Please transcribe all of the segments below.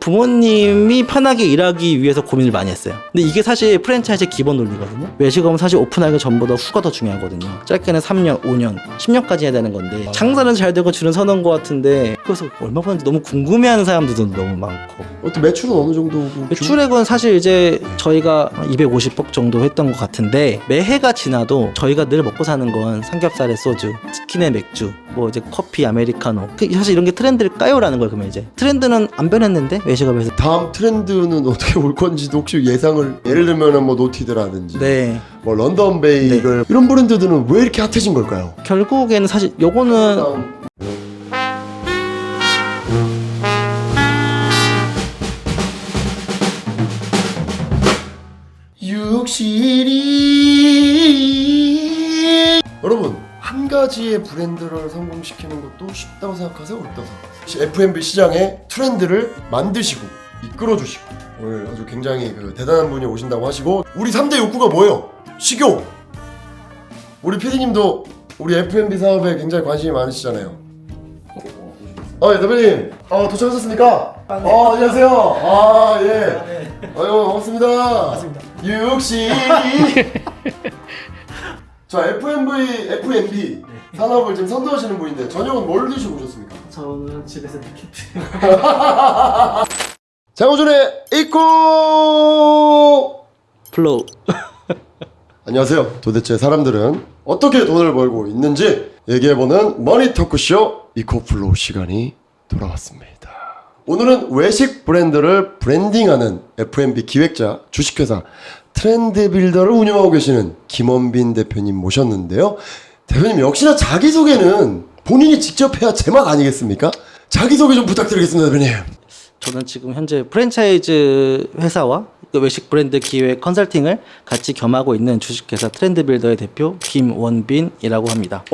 부모님이 편하게 일하기 위해서 고민을 많이 했어요. 근데 이게 사실 프랜차이즈의 기본 논리거든요. 외식업은 사실 오픈하기 전보다 후가 더 중요하거든요. 짧게는 3년, 5년, 10년까지 해야 되는 건데 장사는 잘 되고 줄은 서는 것 같은데 그래서 얼마 버는지 너무 궁금해하는 사람들도 너무 많고. 어때 매출은 어느 정도? 매출액은 사실 이제 저희가 250억 정도 했던 것 같은데 매해가 지나도 저희가 늘 먹고 사는 건 삼겹살에 소주, 치킨에 맥주, 뭐 이제 커피, 아메리카노. 사실 이런 게 트렌드일까요?라는 거예요. 그러면 이제 트렌드는 안 변했는데 외식업에서. 다음 트렌드는 어떻게 올 건지도 혹시 예상을, 예를 들면 뭐 노티드라든지 네. 뭐 런던 베이글 이런 브랜드들은 왜 이렇게 핫해진 걸까요? 결국에는 사실 요거는 육실이 여러분, 한 가지의 브랜드를 성공시키는 것도 쉽다고 생각하세요? 어렵다고 생각하세요? F&B 시장의 트렌드를 만드시고 이끌어주시고 오늘 아주 굉장히 대단한 분이 오신다고 하시고, 우리 3대 욕구가 뭐예요? 식욕! 우리 PD님도 우리 F&B 사업에 굉장히 관심이 많으시잖아요. 예, 대표님, 도착하셨습니까? 네. 안녕하세요. 예. 반갑습니다. 반갑습니다. 육시. 자, F&B 산업을 지금 선도하시는 분인데 저녁은 뭘 드시고 오셨습니까? 저는 집에서 밀키트. 장호준의 이코 플로우. 안녕하세요. 도대체 사람들은 어떻게 돈을 벌고 있는지 얘기해보는 머니 토크쇼 이코플로우 시간이 돌아왔습니다. 오늘은 외식 브랜드를 브랜딩하는 F&B 기획자, 주식회사 트렌드빌더를 운영하고 계시는 김원빈 대표님 모셨는데요. 대표님, 역시나 자기소개는 본인이 직접 해야 제맛 아니겠습니까? 자기소개 좀 부탁드리겠습니다, 대표님. 저는 지금 현재 프랜차이즈 회사와 외식 브랜드 기획 컨설팅을 같이 겸하고 있는 주식회사 트렌드빌더의 대표 김원빈이라고 합니다.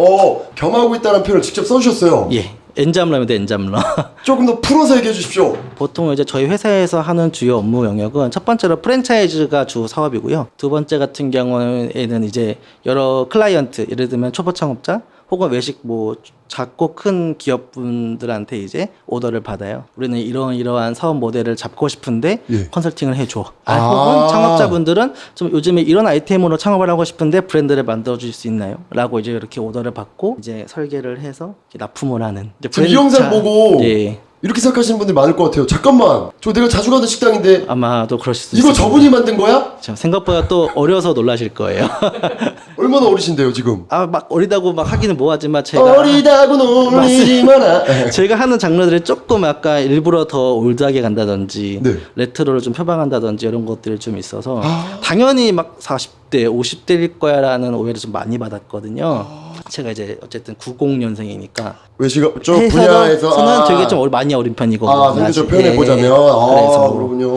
겸하고 있다는 표현을 직접 써주셨어요. 예, 엔잡러입니다. 엔잡러. 조금 더 풀어서 얘기해 주십시오. 보통 이제 저희 회사에서 하는 주요 업무 영역은 첫 번째로 프랜차이즈가 주 사업이고요. 두 번째 같은 경우에는 이제 여러 클라이언트, 예를 들면 초보 창업자 혹은 외식 뭐 작고 큰 기업분들한테 이제 오더를 받아요. 우리는 이러한 사업 모델을 잡고 싶은데 컨설팅을 해줘. 혹은 창업자분들은 좀 요즘에 이런 아이템으로 창업을 하고 싶은데 브랜드를 만들어줄 수 있나요? 라고 이제 이렇게 오더를 받고 이제 설계를 해서 납품을 하는. 지금 이 영상 보고 이렇게 생각하시는 분들이 많을 것 같아요. 잠깐만, 저 내가 자주 가는 식당인데 아마도 그러실 수 이거 있습니다. 저분이 만든 거야? 생각보다 또 어려서 놀라실 거예요. 얼마나 어리신데요 지금? 막 어리다고 막 하기는 뭐하지만 제가 어리다고 놀리지 마라. 제가 하는 장르들이 조금 약간 일부러 더 올드하게 간다든지 레트로를 좀 표방한다든지 이런 것들이 좀 있어서 당연히 막 40대 50대일 거야라는 오해를 좀 많이 받았거든요. 제가 이제 어쨌든 90년생이니까 외식업 쪽 분야에서는 되게 좀 많이 어린 편이거든요. 상대적으로 표현해 보자면 그렇군요.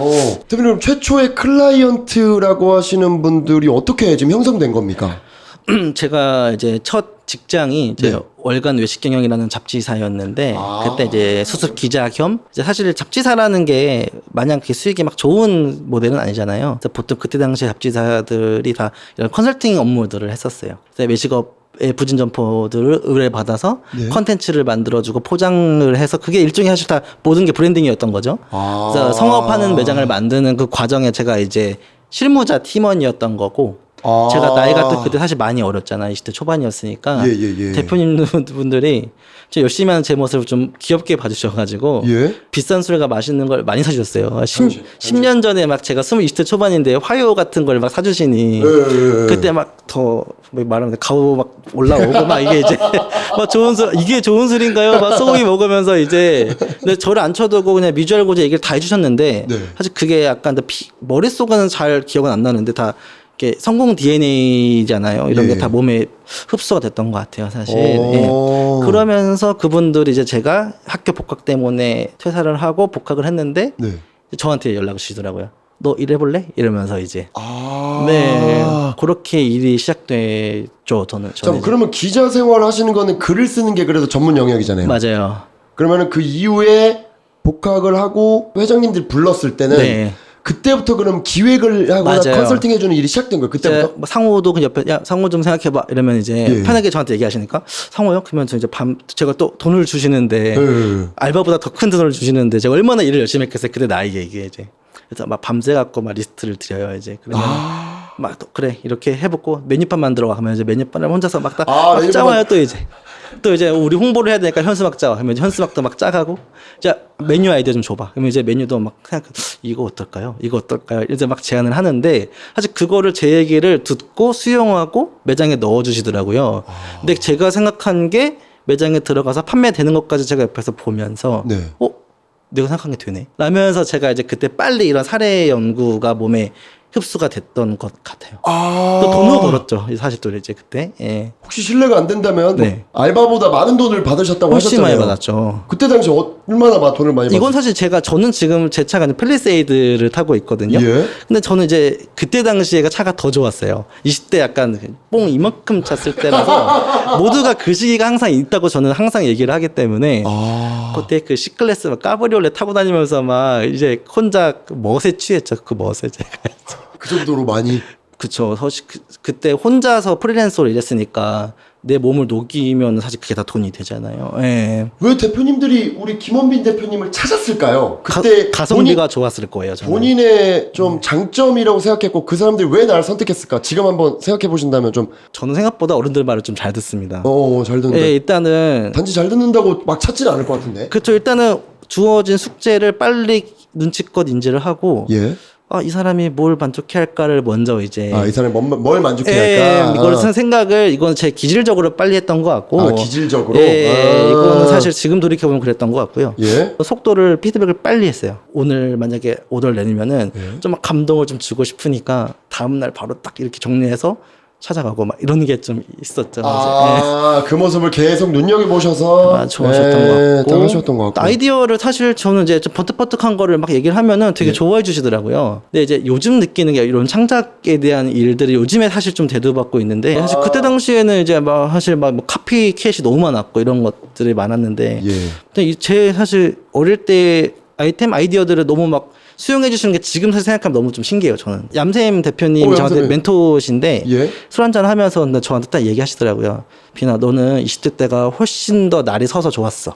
대표님, 최초의 클라이언트라고 하시는 분들이 어떻게 지금 형성된 겁니까? 제가 이제 첫 직장이 이제 월간 외식 경영이라는 잡지사였는데 그때 이제 수습 기자 겸 이제 사실 잡지사라는 게 마냥 그 수익이 막 좋은 모델은 아니잖아요. 그래서 보통 그때 당시 잡지사들이 다 이런 컨설팅 업무들을 했었어요. 그래서 외식업 부진 점포들을 의뢰받아서 컨텐츠를 만들어주고 포장을 해서 그게 일종의 사실 다 모든 게 브랜딩이었던 거죠. 그래서 성업하는 매장을 만드는 그 과정에 제가 이제 실무자 팀원이었던 거고 제가 나이가 그때 사실 많이 어렸잖아요. 20대 초반이었으니까 대표님 분들이 열심히 하는 제 모습을 좀 귀엽게 봐주셔가지고 비싼 술과 맛있는 걸 많이 사주셨어요. 10년 전에 막 제가 20대 초반인데 화요 같은 걸 막 사주시니 그때 막 더 말하면 가오 막 올라오고 막 이게 이제 막 좋은 술, 이게 좋은 술인가요? 막 소고기 먹으면서 이제 근데 저를 안 쳐두고 그냥 미주알 고지 얘기를 다 해주셨는데 사실 그게 약간 머릿속에는 잘 기억은 안 나는데 다 이렇게 성공 DNA잖아요. 이런 게 다 몸에 흡수가 됐던 것 같아요, 사실. 그러면서 그분들이 이제 제가 학교 복학 때문에 퇴사를 하고 복학을 했는데 저한테 연락을 주시더라고요. 너 일해볼래? 이러면서 이제 그렇게 일이 시작됐죠. 저는 그러면 기자 생활 하시는 거는 글을 쓰는 게 그래도 전문 영역이잖아요. 맞아요. 그러면은 그 이후에 복학을 하고 회장님들이 불렀을 때는 그때부터 그럼 기획을 하거나 맞아요. 컨설팅 해주는 일이 시작된 거예요. 그때부터? 뭐 상호도 그 옆에 야 상호 좀 생각해봐 이러면 이제 예. 편하게 저한테 얘기하시니까 상호요? 그러면 저 이제 제가 또 돈을 주시는데 예. 알바보다 더 큰 돈을 주시는데 제가 얼마나 일을 열심히 했겠어요. 그때 나이에 이게 이제 그래서 막 밤새 갖고 막 리스트를 드려요 이제 그러면 막 또 그래 이렇게 해보고 메뉴판 만들어 와 하면 이제 메뉴판을 혼자서 막 메뉴판 짜와요. 또 이제 우리 홍보를 해야 되니까 현수막 짜와 하면 이제 현수막도 막 짜가고 자 메뉴 아이디어 좀 줘봐 그러면 이제 메뉴도 막 생각 이거 어떨까요 이제 막 제안을 하는데 사실 그거를 제 얘기를 듣고 수용하고 매장에 넣어주시더라고요. 근데 제가 생각한 게 매장에 들어가서 판매되는 것까지 제가 옆에서 보면서 네. 내가 생각한 게 되네 라면서 제가 이제 그때 빨리 이런 사례 연구가 몸에 흡수가 됐던 것 같아요. 또 돈도 벌었죠. 사실 또 이제 그때. 예. 혹시 실례가 안 된다면 네. 알바보다 많은 돈을 받으셨다고 훨씬 하셨잖아요. 많이 받았죠. 그때 당시 얼마나 돈을 많이 이건 받으셨어요? 사실 저는 지금 제 차가 펠리세이드를 타고 있거든요. 예. 근데 저는 이제 그때 당시에가 차가 더 좋았어요. 20대 약간 뽕 이만큼 찼을 때라서 모두가 그 시기가 항상 있다고 저는 항상 얘기를 하기 때문에 그때 그 C클래스 막 까브리올레 타고 다니면서 막 이제 혼자 멋에 취했죠. 그 멋에 제가. 그 정도로 많이. 그쵸. 사실 그때 혼자서 프리랜서로 일했으니까 내 몸을 녹이면 사실 그게 다 돈이 되잖아요. 예. 왜 대표님들이 우리 김원빈 대표님을 찾았을까요? 그때 가성비가 좋았을 거예요. 저는. 본인의 좀 장점이라고 생각했고 그 사람들이 왜 나를 선택했을까? 지금 한번 생각해 보신다면 좀 저는 생각보다 어른들 말을 좀 잘 듣습니다. 잘 듣는다. 예, 일단은 단지 잘 듣는다고 막 찾지는 않을 것 같은데. 그쵸. 일단은 주어진 숙제를 빨리 눈치껏 인지를 하고 예. 이 사람이 뭘 만족해 할까를 먼저 이제 이 사람이 뭘 만족해야 할까? 이거를 생각을 이건 제 기질적으로 빨리 했던 것 같고 기질적으로. 이거는 사실 지금 돌이켜 보면 그랬던 것 같고요. 예. 속도를 피드백을 빨리 했어요. 오늘 만약에 오더를 내리면은 예. 좀 막 감동을 좀 주고 싶으니까 다음 날 바로 딱 이렇게 정리해서 찾아가고 막 이런 게 좀 있었죠. 그 모습을 계속 눈여겨보셔서 좋아하셨던 것 같고 당하셨던 것 같고. 아이디어를 사실 저는 이제 좀 버뜩버뜩한 거를 막 얘기를 하면은 되게 좋아해 주시더라고요. 근데 이제 요즘 느끼는 게 이런 창작에 대한 일들이 요즘에 사실 좀 대두받고 있는데 사실 그때 당시에는 이제 막 사실 막 카피캣이 너무 많았고 이런 것들이 많았는데 예. 근데 제 사실 어릴 때 아이디어들을 너무 막 수용해 주시는 게 지금 사실 생각하면 너무 좀 신기해요. 저는 얌샘 대표님 저한테 얌샘이. 멘토신데 예. 술 한잔 하면서 저한테 딱 얘기하시더라고요. 비나 너는 20대 때가 훨씬 더 날이 서서 좋았어.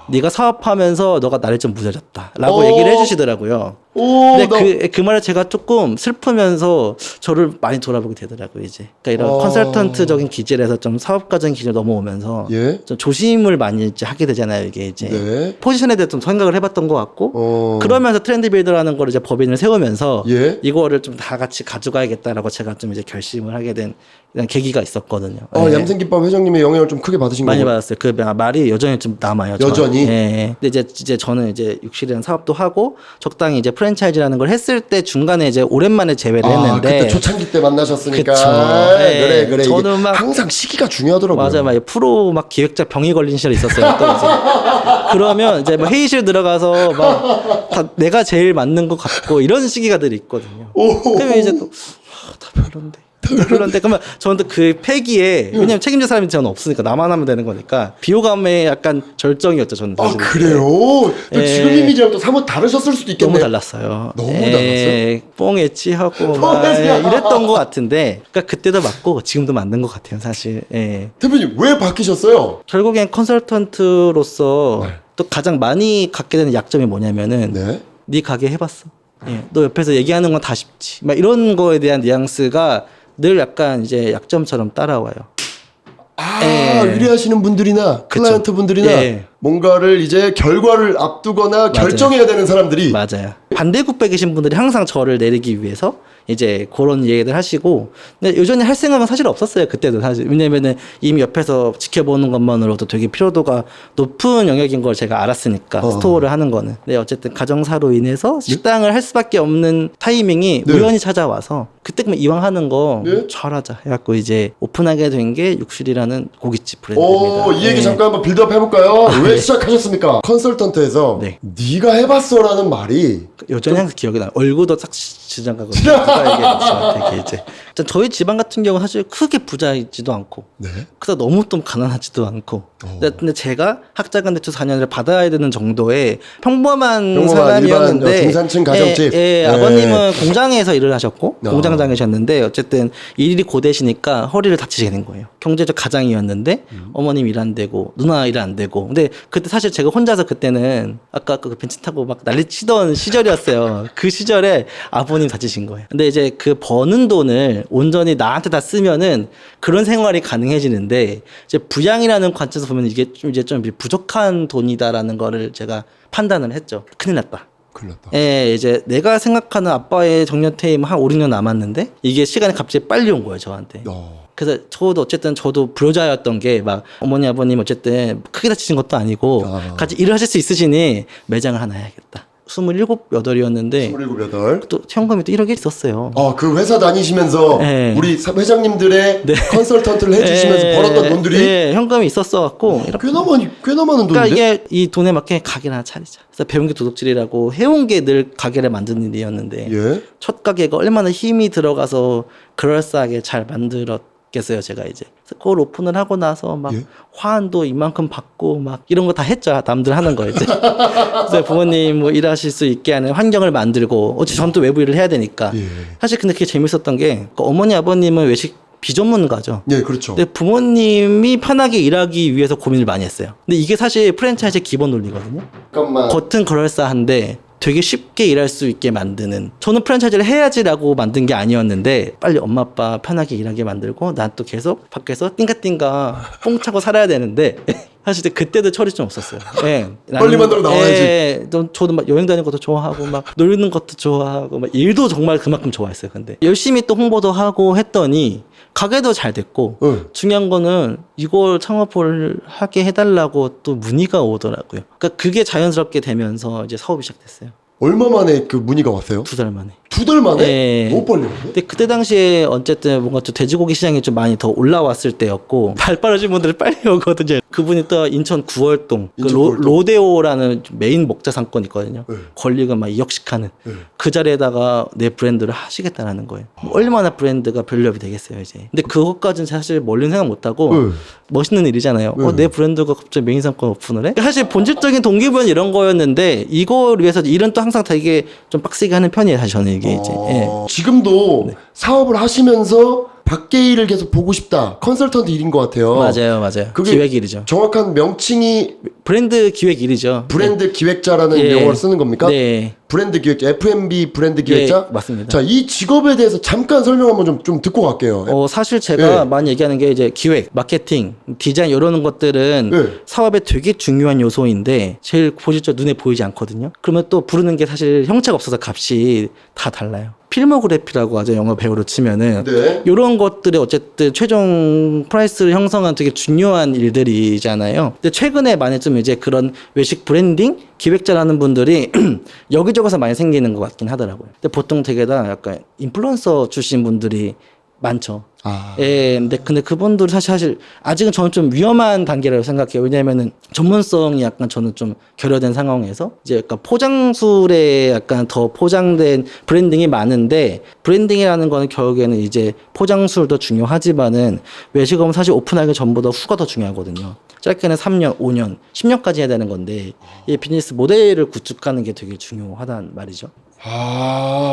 네가 사업하면서 너가 날이 좀 무뎌졌다 라고 얘기를 해주시더라고요. 근데 그 말을 제가 조금 슬프면서 저를 많이 돌아보게 되더라고요. 이제 그러니까 이런 컨설턴트적인 기질에서 좀 사업가적인 기질 넘어오면서 예. 좀 조심을 많이 이제 하게 되잖아요. 이게 이제 네. 포지션에 대해 좀 생각을 해봤던 것 같고 그러면서 트렌드 빌더라는 걸 이제 법인을 세우면서 예. 이거를 좀 다 같이 가져가야겠다라고 제가 좀 이제 결심을 하게 된 이런 계기가 있었거든요. 얌생김밥 회장님의 영향을 좀 크게 받으신 많이 거고. 받았어요. 그 말이 여전히 좀 남아요. 여전히? 예. 근데 이제 저는 이제 육실이라는 사업도 하고 적당히 이제 프랜차이즈라는 걸 했을 때 중간에 이제 오랜만에 재회를 했는데 그때 초창기 때 만나셨으니까. 그쵸. 예. 그래. 저는 이게 막 항상 시기가 중요하더라고요. 맞아요. 막 프로 막 기획자 병이 걸린 시절이 있었어요. 또 이제 그러면 이제 뭐 회의실 들어가서 막 다 내가 제일 맞는 것 같고 이런 시기가 늘 있거든요. 그러면 이제 또 다 별론데. 그런데 그러면 저는 또 그 패기에 왜냐면 책임질 사람이 저는 없으니까 나만 하면 되는 거니까 비호감의 약간 절정이었죠 저는 사실. 그래요? 또 지금 이미지랑 또 사뭇 다르셨을 수도 있겠네요. 너무 달랐어요. 너무 달랐어요? 뽕에 취하고 막 이랬던 것 같은데 그러니까 그때도 맞고 지금도 맞는 것 같아요 사실. 예. 대표님 왜 바뀌셨어요? 결국엔 컨설턴트로서 또 가장 많이 갖게 되는 약점이 뭐냐면은 네 가게 해봤어. 너 옆에서 얘기하는 건 다 쉽지. 막 이런 거에 대한 뉘앙스가 늘 약간 이제 약점처럼 따라와요. 의뢰하시는 분들이나 클라이언트 분들이나 예. 뭔가를 이제 결과를 앞두거나 결정해야 되는 사람들이 맞아요. 반대국에 계신 분들이 항상 저를 내리기 위해서 이제 그런 얘기들 하시고 근데 여전히 할 생각은 사실 없었어요. 그때도 사실. 왜냐면은 이미 옆에서 지켜보는 것만으로도 되게 피로도가 높은 영역인 걸 제가 알았으니까 스토어를 하는 거는. 근데 어쨌든 가정사로 인해서 식당을 할 수밖에 없는 타이밍이 우연히 찾아와서 그때 그럼 이왕 하는 거 예? 잘하자 해갖고 이제 오픈하게 된 게 육실이라는 고깃집 브랜드입니다. 오, 이 얘기 네. 잠깐 한번 빌드업 해볼까요? 왜 시작하셨습니까? 컨설턴트에서 네. 네가 해봤어라는 말이 여전히 항상 기억이 나요. 얼굴도 딱 지장가거든요. 누가 얘기했지 되게 이제. 일단 저희 집안 같은 경우는 사실 크게 부자이지도 않고, 네. 그래서 너무 좀 가난하지도 않고. 오. 근데 제가 학자간대출 4년을 받아야 되는 정도의 평범한 평범한 사람이었는데, 일반 중산층 가정집. 예, 네. 아버님은 공장에서 일을 하셨고 어. 공장장이셨는데 어쨌든 일이 고되시니까 허리를 다치게 된 거예요. 경제적 가장이었는데 어머님 일 안 되고 누나 일 안 되고. 근데 그때 사실 제가 혼자서 그때는 아까 그 벤치 타고 막 난리 치던 시절이었어요. 그 시절에 아버님 다치신 거예요. 근데 이제 그 버는 돈을 온전히 나한테 다 쓰면은 그런 생활이 가능해지는데 이제 부양이라는 관점에서 보면 이게 좀 이제 좀 부족한 돈이다라는 거를 제가 판단을 했죠. 큰일 났다. 큰일 났다. 예, 이제 내가 생각하는 아빠의 정년 퇴임 한 5, 6년 남았는데 이게 시간이 갑자기 빨리 온 거예요, 저한테. 그래서 저도 어쨌든 저도 불효자였던 게 막 어머니 아버님 어쨌든 크게 다치신 것도 아니고 같이 일을 하실 수 있으시니 매장을 하나 해야겠다. 27, 8이었는데 27, 8. 또 현금이 또 1억이 있었어요. 그 회사 다니시면서 네. 우리 회장님들의 컨설턴트를 해주시면서 벌었던 돈들이 네, 현금이 있었어 갖고 꽤나 많은 그러니까 돈인데? 이게 이 돈에 맞게 가게를 하나 차리자. 그래서 배운 게 도둑질이라고 해온 게 늘 가게를 만드는 일이었는데 예. 첫 가게가 얼마나 힘이 들어가서 그럴싸하게 잘 만들었겠어요, 제가 이제. 그래서 그걸 오픈을 하고 나서 막 예? 화환도 이만큼 받고 막 이런 거 다 했죠. 남들 하는 거 이제. 그래서 부모님 뭐 일하실 수 있게 하는 환경을 만들고 어차피 전 또 외부 일을 해야 되니까. 예. 사실 근데 그게 재밌었던 게 어머니 아버님은 외식 비전문가죠. 예, 그렇죠. 근데 부모님이 편하게 일하기 위해서 고민을 많이 했어요. 근데 이게 사실 프랜차이즈의 기본 논리거든요. 잠깐만. 겉은 그럴싸한데 되게 쉽게 일할 수 있게 만드는. 저는 프랜차이즈를 해야지라고 만든 게 아니었는데 빨리 엄마 아빠 편하게 일하게 만들고 난 또 계속 밖에서 띵가띵가 뽕 차고 살아야 되는데 사실 그때도 철이 좀 없었어요. 예. 빨리 만들어 나와야지. 예. 저도 막 여행 다니는 것도 좋아하고 막 놀는 것도 좋아하고 막 일도 정말 그만큼 좋아했어요. 근데 열심히 또 홍보도 하고 했더니 가게도 잘 됐고 중요한 거는 이걸 창업을 하게 해달라고 또 문의가 오더라고요. 그러니까 그게 자연스럽게 되면서 이제 사업이 시작됐어요. 얼마 만에 그 문의가 왔어요? 2달 만에. 2달 만에? 예. 너무 빨리 왔네? 근데 그때 당시에 어쨌든 뭔가 좀 돼지고기 시장이 좀 많이 더 올라왔을 때였고 발 빠르신 분들이 빨리 오거든요. 그분이 또 인천 구월동 그 인천 구월동. 로데오라는 메인 목자 상권이 있거든요. 네. 권리금 막 2억씩 하는 네. 그 자리에다가 내 브랜드를 하시겠다라는 거예요. 얼마나 브랜드가 별렵이 되겠어요 이제. 근데 그것까지는 사실 멀리 생각 못하고 네. 멋있는 일이잖아요. 네. 내 브랜드가 갑자기 메인 상권 오픈을 해? 사실 본질적인 동기부여는 이런 거였는데 이걸 위해서 일은 또 항상 되게 좀 빡세게 하는 편이에요. 사실 저는 이게 이제. 예. 지금도 사업을 하시면서 밖에 일을 계속 보고 싶다. 컨설턴트 일인 것 같아요. 맞아요. 그게 기획일이죠. 정확한 명칭이 브랜드 기획일이죠. 브랜드 기획자라는 예. 용어를 쓰는 겁니까? 네. 브랜드 기획자, F&B 브랜드 기획자? 예, 맞습니다. 자, 이 직업에 대해서 잠깐 설명 한번 좀 듣고 갈게요. 사실 제가 예. 많이 얘기하는 게 이제 기획, 마케팅, 디자인 이런 것들은 예. 사업에 되게 중요한 요소인데 제일 본질적으로 눈에 보이지 않거든요. 그러면 또 부르는 게 사실 형체가 없어서 값이 다 달라요. 필모그래피라고 하죠. 영어 배우로 치면은. 네. 이런 것들이 어쨌든 최종 프라이스를 형성하는 되게 중요한 일들이잖아요. 근데 최근에 많이 좀 이제 그런 외식 브랜딩 기획자라는 분들이 여기저기서 많이 생기는 것 같긴 하더라고요. 근데 보통 되게 다 약간 인플루언서 출신 분들이 많죠. 예, 근데 그분들 사실 아직은 저는 좀 위험한 단계라고 생각해요. 왜냐면은 전문성이 약간 저는 좀 결여된 상황에서 이제 약간 포장술에 약간 더 포장된 브랜딩이 많은데 브랜딩이라는 거는 결국에는 이제 포장술도 중요하지만은 외식업은 사실 오픈하기 전보다 후가 더 중요하거든요. 짧게는 3년, 5년, 10년까지 해야 되는 건데 이 비즈니스 모델을 구축하는 게 되게 중요하다는 말이죠.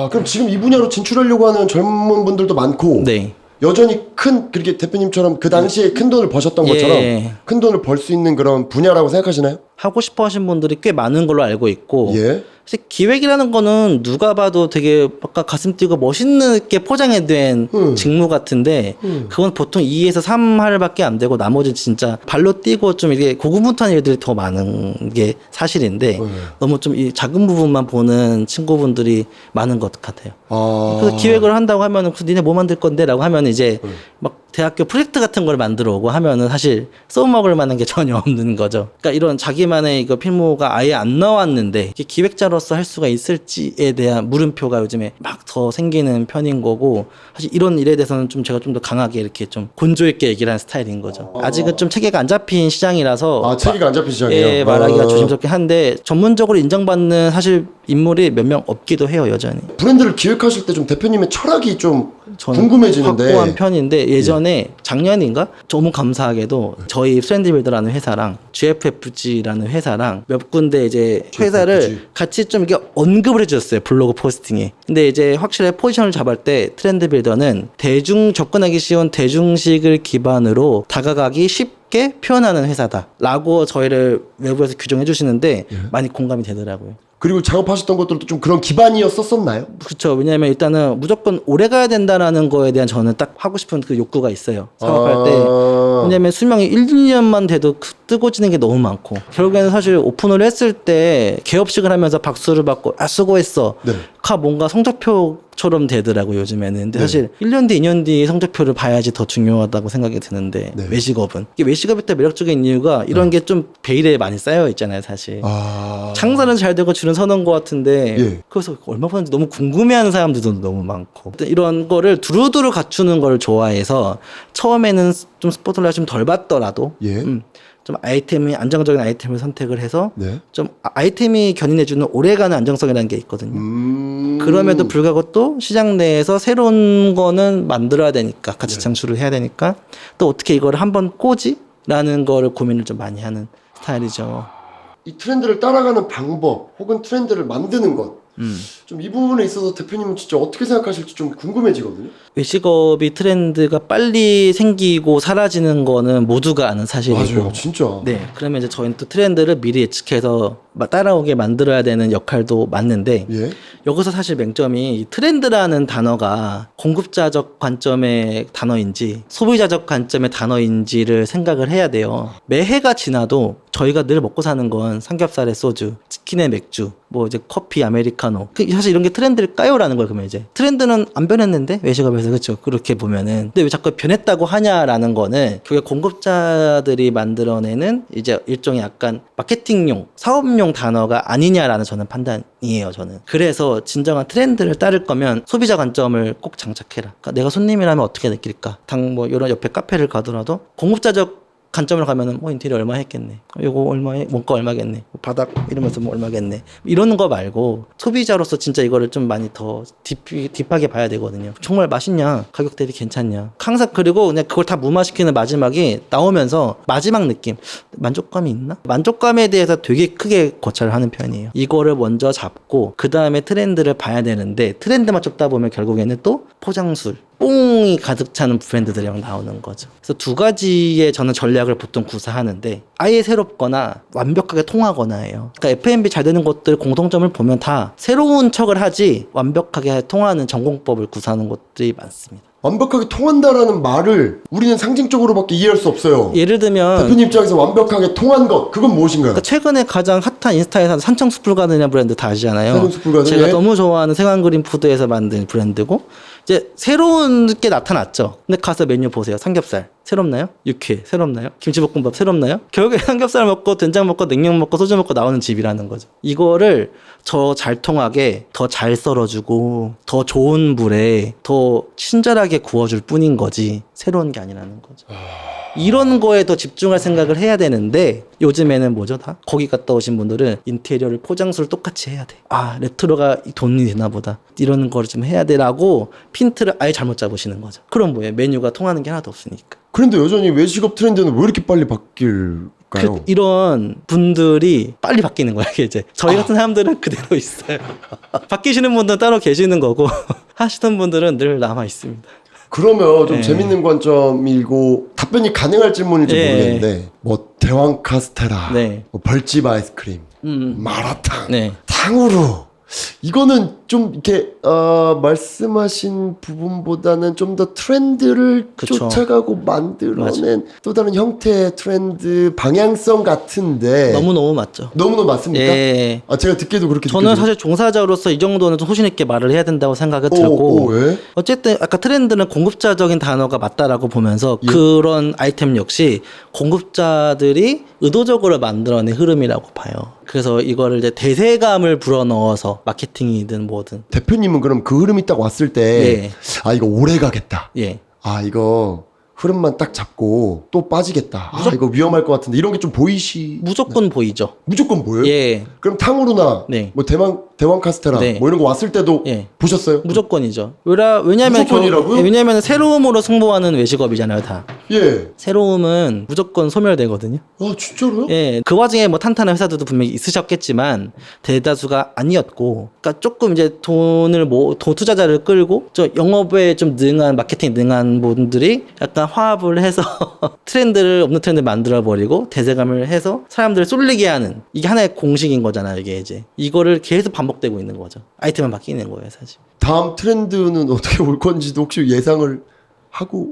그럼 지금 이 분야로 진출하려고 하는 젊은 분들도 많고 네. 여전히 그렇게 대표님처럼 그 당시에 큰 돈을 버셨던 것처럼 예. 큰 돈을 벌 수 있는 그런 분야라고 생각하시나요? 하고 싶어 하신 분들이 꽤 많은 걸로 알고 있고 예. 사실 기획이라는 거는 누가 봐도 되게 아까 가슴 뛰고 멋있게 포장이 된 직무 같은데 그건 보통 2에서 3할밖에 안 되고 나머지 진짜 발로 뛰고 좀 이게 고군분투한 일들이 더 많은 게 사실인데 너무 좀 이 작은 부분만 보는 친구분들이 많은 것 같아요. 그래서 기획을 한다고 하면은 니네 뭐 만들 건데? 라고 하면 이제 막 대학교 프로젝트 같은 걸 만들어 오고 하면은 사실 써먹을 만한 게 전혀 없는 거죠. 그러니까 이런 자기만의 이거 필모가 아예 안 나왔는데 이게 기획자로서 할 수가 있을지에 대한 물음표가 요즘에 막 더 생기는 편인 거고, 사실 이런 일에 대해서는 좀 제가 좀 더 강하게 이렇게 좀 곤조 있게 얘기를 하는 스타일인 거죠. 아직은 좀 체계가 안 잡힌 시장이라서 아, 체계가 안 잡힌 시장이에요? 예, 말하기가 조심스럽긴 한데 전문적으로 인정받는 사실 인물이 몇 명 없기도 해요, 여전히. 브랜드를 기획하실 때 좀 대표님의 철학이 좀 저는 궁금해지는데. 확고한 편인데 예전에 작년인가 너무 감사하게도 저희 트렌드빌더라는 회사랑 GFFG라는 회사랑 몇 군데 이제 회사를 GFFG. 같이 좀 이렇게 언급을 해주셨어요, 블로그 포스팅에. 근데 이제 확실히 포지션을 잡을 때 트렌드빌더는 대중 접근하기 쉬운 대중식을 기반으로 다가가기 쉽게 표현하는 회사다라고 저희를 외부에서 규정해 주시는데 많이 공감이 되더라고요. 그리고 작업하셨던 것들도 좀 그런 기반이었었나요? 그렇죠. 왜냐하면 일단은 무조건 오래 가야 된다라는 거에 대한 저는 딱 하고 싶은 그 욕구가 있어요. 사업할 때. 왜냐면 수명이 1, 2년만 돼도 뜨고 지는 게 너무 많고, 결국에는 사실 오픈을 했을 때 개업식을 하면서 박수를 받고 아 수고했어. 네. 가 뭔가 성적표처럼 되더라고요, 요즘에는. 근데 사실 1년 뒤, 2년 뒤 성적표를 봐야지 더 중요하다고 생각이 드는데 네. 외식업은. 이게 외식업이 때 매력적인 이유가 이런 게 좀 베일에 많이 쌓여 있잖아요, 사실. 장사는 잘 되고 줄은 서는 것 같은데 예. 그래서 얼마 버는지 너무 궁금해하는 사람들도 너무 많고, 이런 거를 두루두루 갖추는 걸 좋아해서 처음에는 좀 스포트라이트 좀 덜 받더라도 예. 좀 아이템이 안정적인 아이템을 선택을 해서 네. 좀 아이템이 견인해주는 오래가는 안정성이라는 게 있거든요. 그럼에도 불구하고 또 시장 내에서 새로운 거는 만들어야 되니까, 가치 창출을 해야 되니까 또 어떻게 이걸 한번 꼬지? 라는 거를 고민을 좀 많이 하는 스타일이죠. 이 트렌드를 따라가는 방법 혹은 트렌드를 만드는 것, 좀 이 부분에 있어서 대표님은 진짜 어떻게 생각하실지 좀 궁금해지거든요. 외식업이 트렌드가 빨리 생기고 사라지는 거는 모두가 아는 사실이고. 맞아요, 진짜. 네, 그러면 이제 저희는 또 트렌드를 미리 예측해서 따라오게 만들어야 되는 역할도 맞는데, 예. 여기서 사실 맹점이 이 트렌드라는 단어가 공급자적 관점의 단어인지 소비자적 관점의 단어인지를 생각을 해야 돼요. 매해가 지나도 저희가 늘 먹고 사는 건 삼겹살에 소주, 치킨에 맥주, 뭐 이제 커피, 아메리카노. 사실 이런 게 트렌드일까요라는 거예요. 그러면 이제 트렌드는 안 변했는데 외식업에서, 그렇죠. 그렇게 보면은. 근데 왜 자꾸 변했다고 하냐라는 거는 그게 공급자들이 만들어내는 이제 일종의 약간 마케팅용, 사업용 단어가 아니냐라는 저는 판단이에요. 저는. 그래서 진정한 트렌드를 따를 거면 소비자 관점을 꼭 장착해라. 그러니까 내가 손님이라면 어떻게 느낄까? 당 이런 옆에 카페를 가더라도 공급자적 관점을 가면은 뭐 인테리어 얼마 했겠네, 이거 얼마에 원가 얼마겠네, 바닥 이러면서 뭐 얼마겠네, 이러는 거 말고 소비자로서 진짜 이거를 좀 많이 더 딥하게 봐야 되거든요. 정말 맛있냐, 가격 대비 괜찮냐, 항상. 그리고 그냥 그걸 다 무마시키는 마지막이 나오면서 마지막 느낌, 만족감이 있나? 만족감에 대해서 되게 크게 고찰을 하는 편이에요. 이거를 먼저 잡고 그 다음에 트렌드를 봐야 되는데, 트렌드만 쫓다 보면 결국에는 또 포장술, 뽕이 가득 차는 브랜드들이 막 나오는 거죠. 그래서 두 가지의 저는 전략을 보통 구사하는데, 아예 새롭거나 완벽하게 통하거나 해요. 그러니까 F&B 잘 되는 곳들 공통점을 보면 다 새로운 척을 하지 완벽하게 통하는 전공법을 구사하는 곳들이 많습니다. 완벽하게 통한다라는 말을 우리는 상징적으로밖에 이해할 수 없어요. 예를 들면 대표님 입장에서 완벽하게 통한 것, 그건 무엇인가요? 그러니까 최근에 가장 핫한 인스타에서 산청수풀가든이라는 브랜드 다 아시잖아요. 산청수풀가든, 제가 예. 너무 좋아하는 생활그린푸드에서 만든 브랜드고, 이제 새로운 게 나타났죠. 근데 가서 메뉴 보세요. 삼겹살 새롭나요? 육회 새롭나요? 김치볶음밥 새롭나요? 결국에 삼겹살 먹고 된장 먹고 냉면 먹고 소주 먹고 나오는 집이라는 거죠. 이거를 더 잘 통하게 더 잘 썰어주고 더 좋은 불에 더 친절하게 구워줄 뿐인 거지 새로운 게 아니라는 거죠. 이런 거에 더 집중할 생각을 해야 되는데, 요즘에는 뭐죠? 다 거기 갔다 오신 분들은 인테리어를 포장수를 똑같이 해야 돼. 아, 레트로가 돈이 되나 보다, 이런 거를 좀 해야 돼라고 핀트를 아예 잘못 잡으시는 거죠. 그럼 뭐예요? 메뉴가 통하는 게 하나도 없으니까. 그런데 여전히 외식업 트렌드는 왜 이렇게 빨리 바뀔까요? 이런 분들이 빨리 바뀌는 거야, 이제. 저희 같은 사람들은 그대로 있어요. 바뀌시는 분들은 따로 계시는 거고 하시던 분들은 늘 남아 있습니다. 그러면 좀 네. 재밌는 관점이고 답변이 가능할 질문일지 네. 모르겠는데, 뭐 대왕 카스테라, 네. 뭐 벌집 아이스크림, 마라탕, 네. 탕후루, 이거는 좀 이렇게 말씀하신 부분보다는 좀 더 트렌드를 그쵸. 쫓아가고 만들어낸 또 다른 형태의 트렌드 방향성 같은데 너무너무 맞죠. 너무너무 맞습니까? 예. 아 제가 듣기에도 그렇게 저는 느껴져요. 사실 종사자로서 이 정도는 좀 소신 있게 말을 해야 된다고 생각이 들고 왜? 어쨌든 아까 트렌드는 공급자적인 단어가 맞다라고 보면서 그런 아이템 역시 공급자들이 의도적으로 만들어낸 흐름이라고 봐요. 그래서 이거를 이제 대세감을 불어넣어서 마케팅이든 뭐든 대표님은 그럼 그 흐름이 딱 왔을 때 예. 아 이거 오래 가겠다. 예. 아 이거 흐름만 딱 잡고 또 빠지겠다. 아 이거 위험할 것 같은데 이런 게 좀 무조건 보이죠. 무조건 보여요? 예. 그럼 탕후루나 네. 뭐 대왕 카스테라 네. 뭐 이런 거 왔을 때도 예. 보셨어요? 무조건이죠. 왜냐면 무조건이라고요? 왜냐면 새로움으로 승부하는 외식업이잖아요, 다. 예. 새로움은 무조건 소멸되거든요. 아 진짜로요? 예, 그 와중에 뭐 탄탄한 회사들도 분명히 있으셨겠지만 대다수가 아니었고, 그러니까 조금 이제 돈 투자자를 끌고 저 영업에 좀 능한 마케팅 능한 분들이 약간 화합을 해서 트렌드를 없는 트렌드 만들어 버리고 대세감을 해서 사람들을 쏠리게 하는 이게 하나의 공식인 거잖아요. 이게 이제 이거를 계속 반복되고 있는 거죠. 아이템만 바뀌는 거예요, 사실. 다음 트렌드는 어떻게 올 건지도 혹시 예상을 하고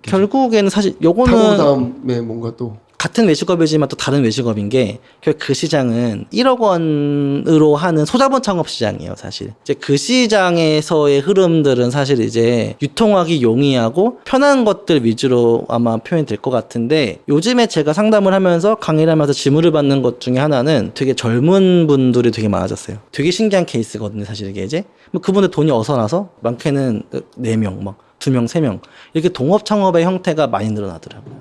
결국에는 사실 탕후루 요거는 다음에 뭔가 또 같은 외식업이지만 또 다른 외식업인 게 결국 그 시장은 1억 원으로 하는 소자본 창업 시장이에요, 사실. 이제 그 시장에서의 흐름들은 사실 이제 유통하기 용이하고 편한 것들 위주로 아마 표현이 될 것 같은데 요즘에 제가 상담을 하면서 강의를 하면서 질문을 받는 것 중에 하나는 되게 젊은 분들이 되게 많아졌어요. 되게 신기한 케이스거든요, 사실 이게 이제. 뭐 그분들 돈이 어서 나서 많게는 4명, 막 2명, 3명 이렇게 동업 창업의 형태가 많이 늘어나더라고요.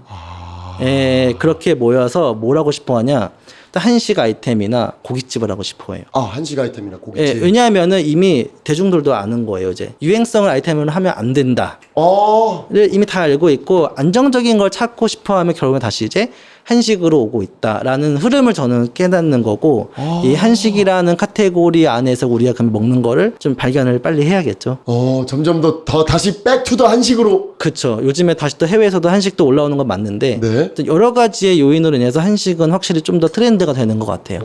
예, 그렇게 모여서 뭘 하고 싶어 하냐? 한식 아이템이나 고깃집을 하고 싶어 해요. 아 한식 아이템이나 예, 고깃집. 왜냐하면은 이미 대중들도 아는 거예요, 이제. 유행성을 아이템으로 하면 안 된다. 를 이미 다 알고 있고 안정적인 걸 찾고 싶어 하면 결국엔 다시 이제 한식으로 오고 있다라는 흐름을 저는 깨닫는 거고 이 한식이라는 카테고리 안에서 우리가 그럼 먹는 거를 좀 발견을 빨리 해야겠죠. 점점 더 다시 백투더 한식으로. 그렇죠. 요즘에 다시 또 해외에서도 한식도 올라오는 건 맞는데 네. 또 여러 가지의 요인으로 인해서 한식은 확실히 좀 더 트렌드가 되는 것 같아요.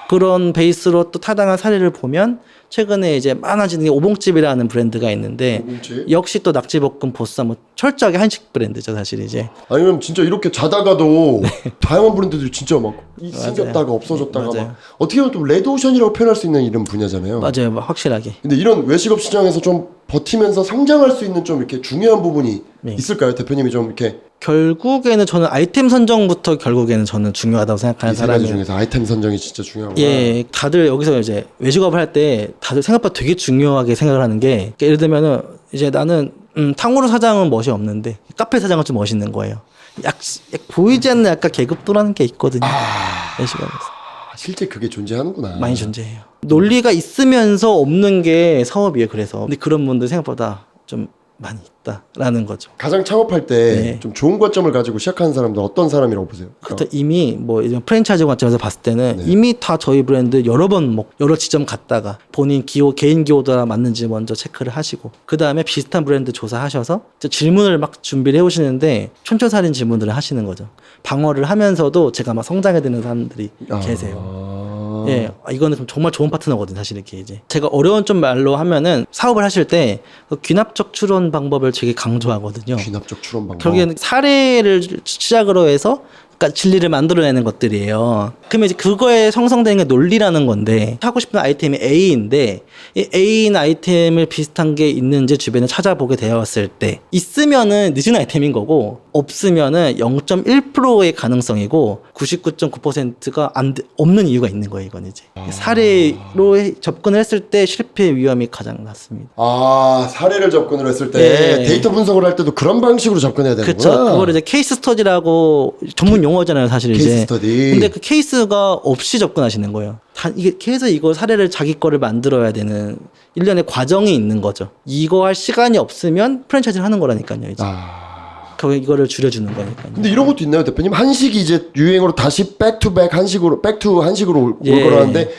그런 베이스로 또 타당한 사례를 보면 최근에 이제 많아지는 게 오봉집이라는 브랜드가 있는데 오봉집? 역시 또 낙지볶음 보쌈 뭐 철저하게 한식 브랜드죠, 사실 이제. 아니면 진짜 이렇게 자다가도 다양한 브랜드들이 진짜 막 생겼다가 없어졌다가 맞아요. 막 어떻게 보면 또 레드오션이라고 표현할 수 있는 이런 분야잖아요. 맞아요, 확실하게. 근데 이런 외식업 시장에서 좀 버티면서 성장할 수 있는 좀 이렇게 중요한 부분이 있을까요? 대표님이 좀 이렇게 결국에는 저는 아이템 선정부터 결국에는 저는 중요하다고 생각하는 이 세 가지 사람이에요. 중에서 아이템 선정이 진짜 중요하구나. 예, 다들 여기서 이제 외식업을 할 때 다들 생각보다 되게 중요하게 생각을 하는 게 그러니까 예를 들면은 이제 나는 탕후루 사장은 멋이 없는데 카페 사장은 좀 멋있는 거예요. 약 보이지 않는 약간 계급도라는 게 있거든요. 외식업에서 실제 그게 존재하는구나. 많이 존재해요. 논리가 있으면서 없는 게 사업이에요. 그래서 근데 그런 분들 생각보다 좀 많이 있다라는 거죠. 가장 창업할 때 네. 좀 좋은 관점을 가지고 시작하는 사람들 어떤 사람이라고 보세요? 그때 이미 뭐 이제 프랜차이즈 관점에서 봤을 때는 네. 이미 다 저희 브랜드 여러 번 뭐 여러 지점 갔다가 본인 개인 기호도가 맞는지 먼저 체크를 하시고 그 다음에 비슷한 브랜드 조사하셔서 이제 질문을 막 준비를 해오시는데 촌철살인 질문들을 하시는 거죠. 방어를 하면서도 제가 막 성장해 드는 사람들이 계세요. 예, 이거는 정말 좋은 파트너거든요, 사실 이렇게 이제. 제가 어려운 좀 말로 하면은 사업을 하실 때 귀납적 추론 방법을 되게 강조하거든요. 귀납적 추론 방법. 결국에는 사례를 시작으로 해서 그러니까 진리를 만들어내는 것들이에요. 그러면 이제 그거에 형성되는 게 논리라는 건데 하고 싶은 아이템이 A인데 이 A인 아이템을 비슷한 게 있는지 주변에 찾아보게 되었을 때 있으면은 늦은 아이템인 거고 없으면은 0.1%의 가능성이고 99.9%가 없는 이유가 있는 거예요. 이건 이제 사례로 접근을 했을 때 실패 위험이 가장 낮습니다. 사례를 접근을 했을 때 예. 데이터 분석을 할 때도 그런 방식으로 접근해야 되는구나. 그렇죠. 그거를 이제 케이스 스터디라고 전문 용어잖아요, 사실 케이스 이제. 스터디. 근데 그 케이스가 없이 접근하시는 거예요. 이게 계속 이거 사례를 자기 거를 만들어야 되는 일련의 과정이 있는 거죠. 이거 할 시간이 없으면 프랜차이즈를 하는 거라니까요, 이제. 이거를 줄여주는 거니까요. 근데 이런 것도 있나요, 대표님? 한식이 이제 유행으로 다시 백투백 한식으로 올 예. 거라는데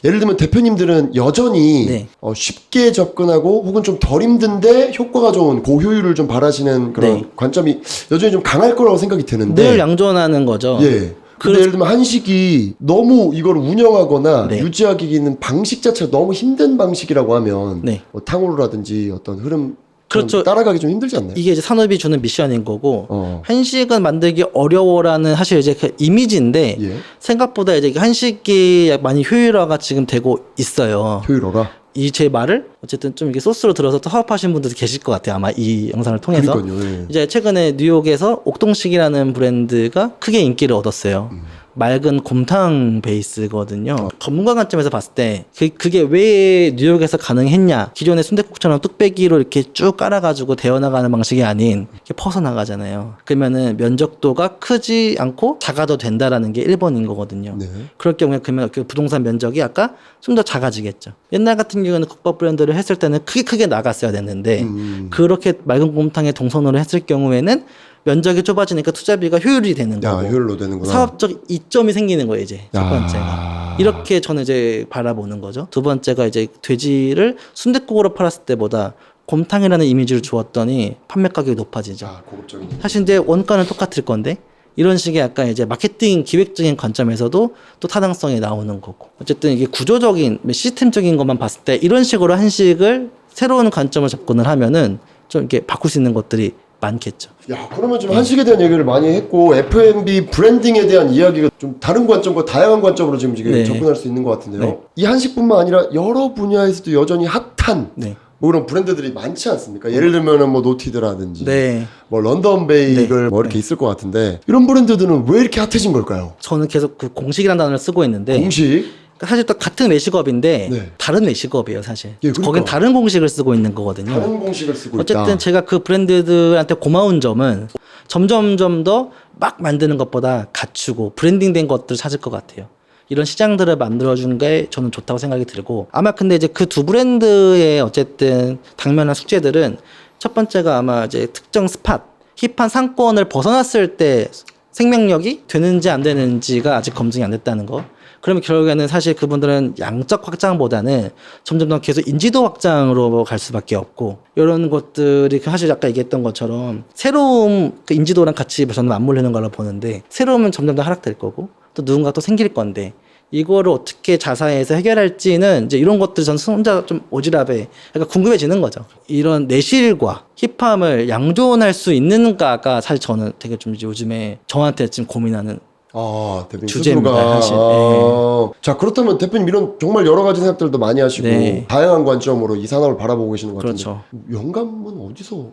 예를 들면 대표님들은 여전히 네. 쉽게 접근하고 혹은 좀 덜 힘든데 효과가 좋은 고효율을 좀 바라시는 그런 네. 관점이 여전히 좀 강할 거라고 생각이 드는데 늘 양존하는 거죠. 예. 근데 예를 들면 한식이 너무 이걸 운영하거나 네. 유지하기는 방식 자체가 너무 힘든 방식이라고 하면 네. 뭐 탕후루라든지 어떤 흐름 그렇죠. 따라가기 좀 힘들지 않나요? 이게 이제 산업이 주는 미션인 거고 어. 한식은 만들기 어려워라는 사실 이제 그 이미지인데 예. 생각보다 이제 한식이 많이 효율화가 지금 되고 있어요. 효율화가. 이 제 말을 어쨌든 좀 이게 소스로 들어서 또 사업하신 분들도 계실 것 같아요. 아마 이 영상을 통해서. 그러니까요. 예. 이제 최근에 뉴욕에서 옥동식이라는 브랜드가 크게 인기를 얻었어요. 맑은 곰탕 베이스거든요. 전문가 관점에서 봤을 때 그게 왜 뉴욕에서 가능했냐. 기존의 순댓국처럼 뚝배기로 이렇게 쭉 깔아가지고 데워나가는 방식이 아닌 이렇게 퍼서나가잖아요. 그러면은 면적도가 크지 않고 작아도 된다라는 게 1번인 거거든요. 네. 그럴 경우에 그러면 그 부동산 면적이 아까 좀 더 작아지겠죠. 옛날 같은 경우는 국밥 브랜드를 했을 때는 크게 나갔어야 됐는데 그렇게 맑은 곰탕에 동선으로 했을 경우에는 면적이 좁아지니까 투자비가 효율이 되는 야, 거고 효율로 되는구나. 사업적 이점이 생기는 거예요. 이제 첫 야. 번째가 이렇게 저는 이제 바라보는 거죠. 두 번째가 이제 돼지를 순댓국으로 팔았을 때보다 곰탕이라는 이미지를 주었더니 판매 가격이 높아지죠. 아, 고급적인. 사실 이제 원가는 똑같을 건데 이런 식의 약간 이제 마케팅 기획적인 관점에서도 또 타당성이 나오는 거고 어쨌든 이게 구조적인 시스템적인 것만 봤을 때 이런 식으로 한식을 새로운 관점을 접근을 하면은 좀 이렇게 바꿀 수 있는 것들이 많겠죠. 야, 그러면 좀 한식에 대한 얘기를 많이 했고 F&B 브랜딩에 대한 이야기가 좀 다른 관점과 다양한 관점으로 지금 네. 접근할 수 있는 것 같은데요. 네. 이 한식뿐만 아니라 여러 분야에서도 여전히 핫한 네. 뭐 그런 브랜드들이 많지 않습니까? 예를 들면은 뭐 노티드라든지 네. 뭐 런던 베이글 네. 뭐 이렇게 있을 것 같은데 이런 브랜드들은 왜 이렇게 핫해진 걸까요? 저는 계속 그 공식이라는 단어를 쓰고 있는데 공식 사실 또 같은 외식업인데 네. 다른 외식업이에요 사실. 예, 그러니까. 거긴 다른 공식을 쓰고 있는 거거든요. 다른 공식을 쓰고 어쨌든 있다. 제가 그 브랜드들한테 고마운 점은 점점 더 막 만드는 것보다 갖추고 브랜딩된 것들을 찾을 것 같아요. 이런 시장들을 만들어준 게 저는 좋다고 생각이 들고 아마 근데 이제 그 두 브랜드의 어쨌든 당면한 숙제들은 첫 번째가 아마 이제 특정 스팟 힙한 상권을 벗어났을 때 생명력이 되는지 안 되는지가 아직 검증이 안 됐다는 거. 그러면 결국에는 사실 그분들은 양적 확장보다는 점점 더 계속 인지도 확장으로 갈 수밖에 없고 이런 것들이 사실 아까 얘기했던 것처럼 새로운 그 인지도랑 같이 저는 맞물리는 걸로 보는데 새로움은 점점 더 하락될 거고 또 누군가 또 생길 건데 이거를 어떻게 자사에서 해결할지는 이제 이런 것들 전 혼자 좀 오지랖에 약간 궁금해지는 거죠. 이런 내실과 힙함을 양존할 수 있는가가 사실 저는 되게 좀 이제 요즘에 저한테 지금 고민하는 아, 대표님 주제입니다, 스스로가. 사실. 자, 그렇다면 대표님 이런 정말 여러 가지 생각들도 많이 하시고 네. 다양한 관점으로 이 산업을 바라보고 계시는 것 같은데 그렇죠. 영감은 어디서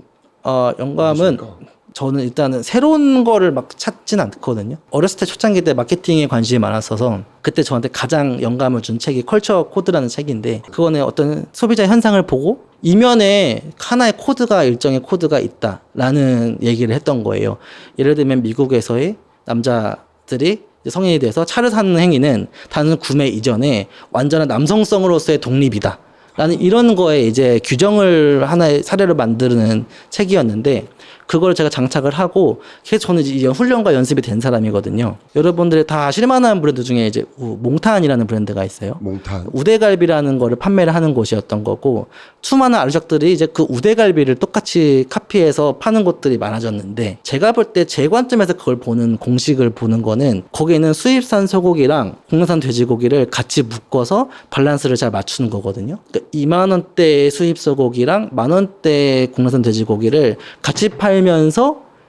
영감은 얻으십니까? 저는 일단은 새로운 거를 막 찾진 않거든요. 어렸을 때 초창기 때 마케팅에 관심이 많았어서 그때 저한테 가장 영감을 준 책이 컬처 코드라는 책인데 그거는 어떤 소비자 현상을 보고 이면에 하나의 코드가 일정의 코드가 있다라는 얘기를 했던 거예요. 예를 들면 미국에서의 남자들이 성인이 돼서 차를 사는 행위는 단순 구매 이전에 완전한 남성성으로서의 독립이다. 라는 이런 거에 이제 규정을 하나의 사례로 만드는 책이었는데 그걸 제가 장착을 하고 계속 저는 이제 훈련과 연습이 된 사람이거든요. 여러분들이 다 아실 만한 브랜드 중에 이제 몽탄이라는 브랜드가 있어요. 몽탄. 우대갈비라는 거를 판매를 하는 곳이었던 거고 수많은 아르적들이 이제 그 우대갈비를 똑같이 카피해서 파는 곳들이 많아졌는데 제가 볼 때 제 관점에서 그걸 보는 공식을 보는 거는 거기에는 수입산 소고기랑 국내산 돼지고기를 같이 묶어서 밸런스를 잘 맞추는 거거든요. 그러니까 2만 원대의 수입 소고기랑 1만 원대의 국내산 돼지고기를 같이 팔면서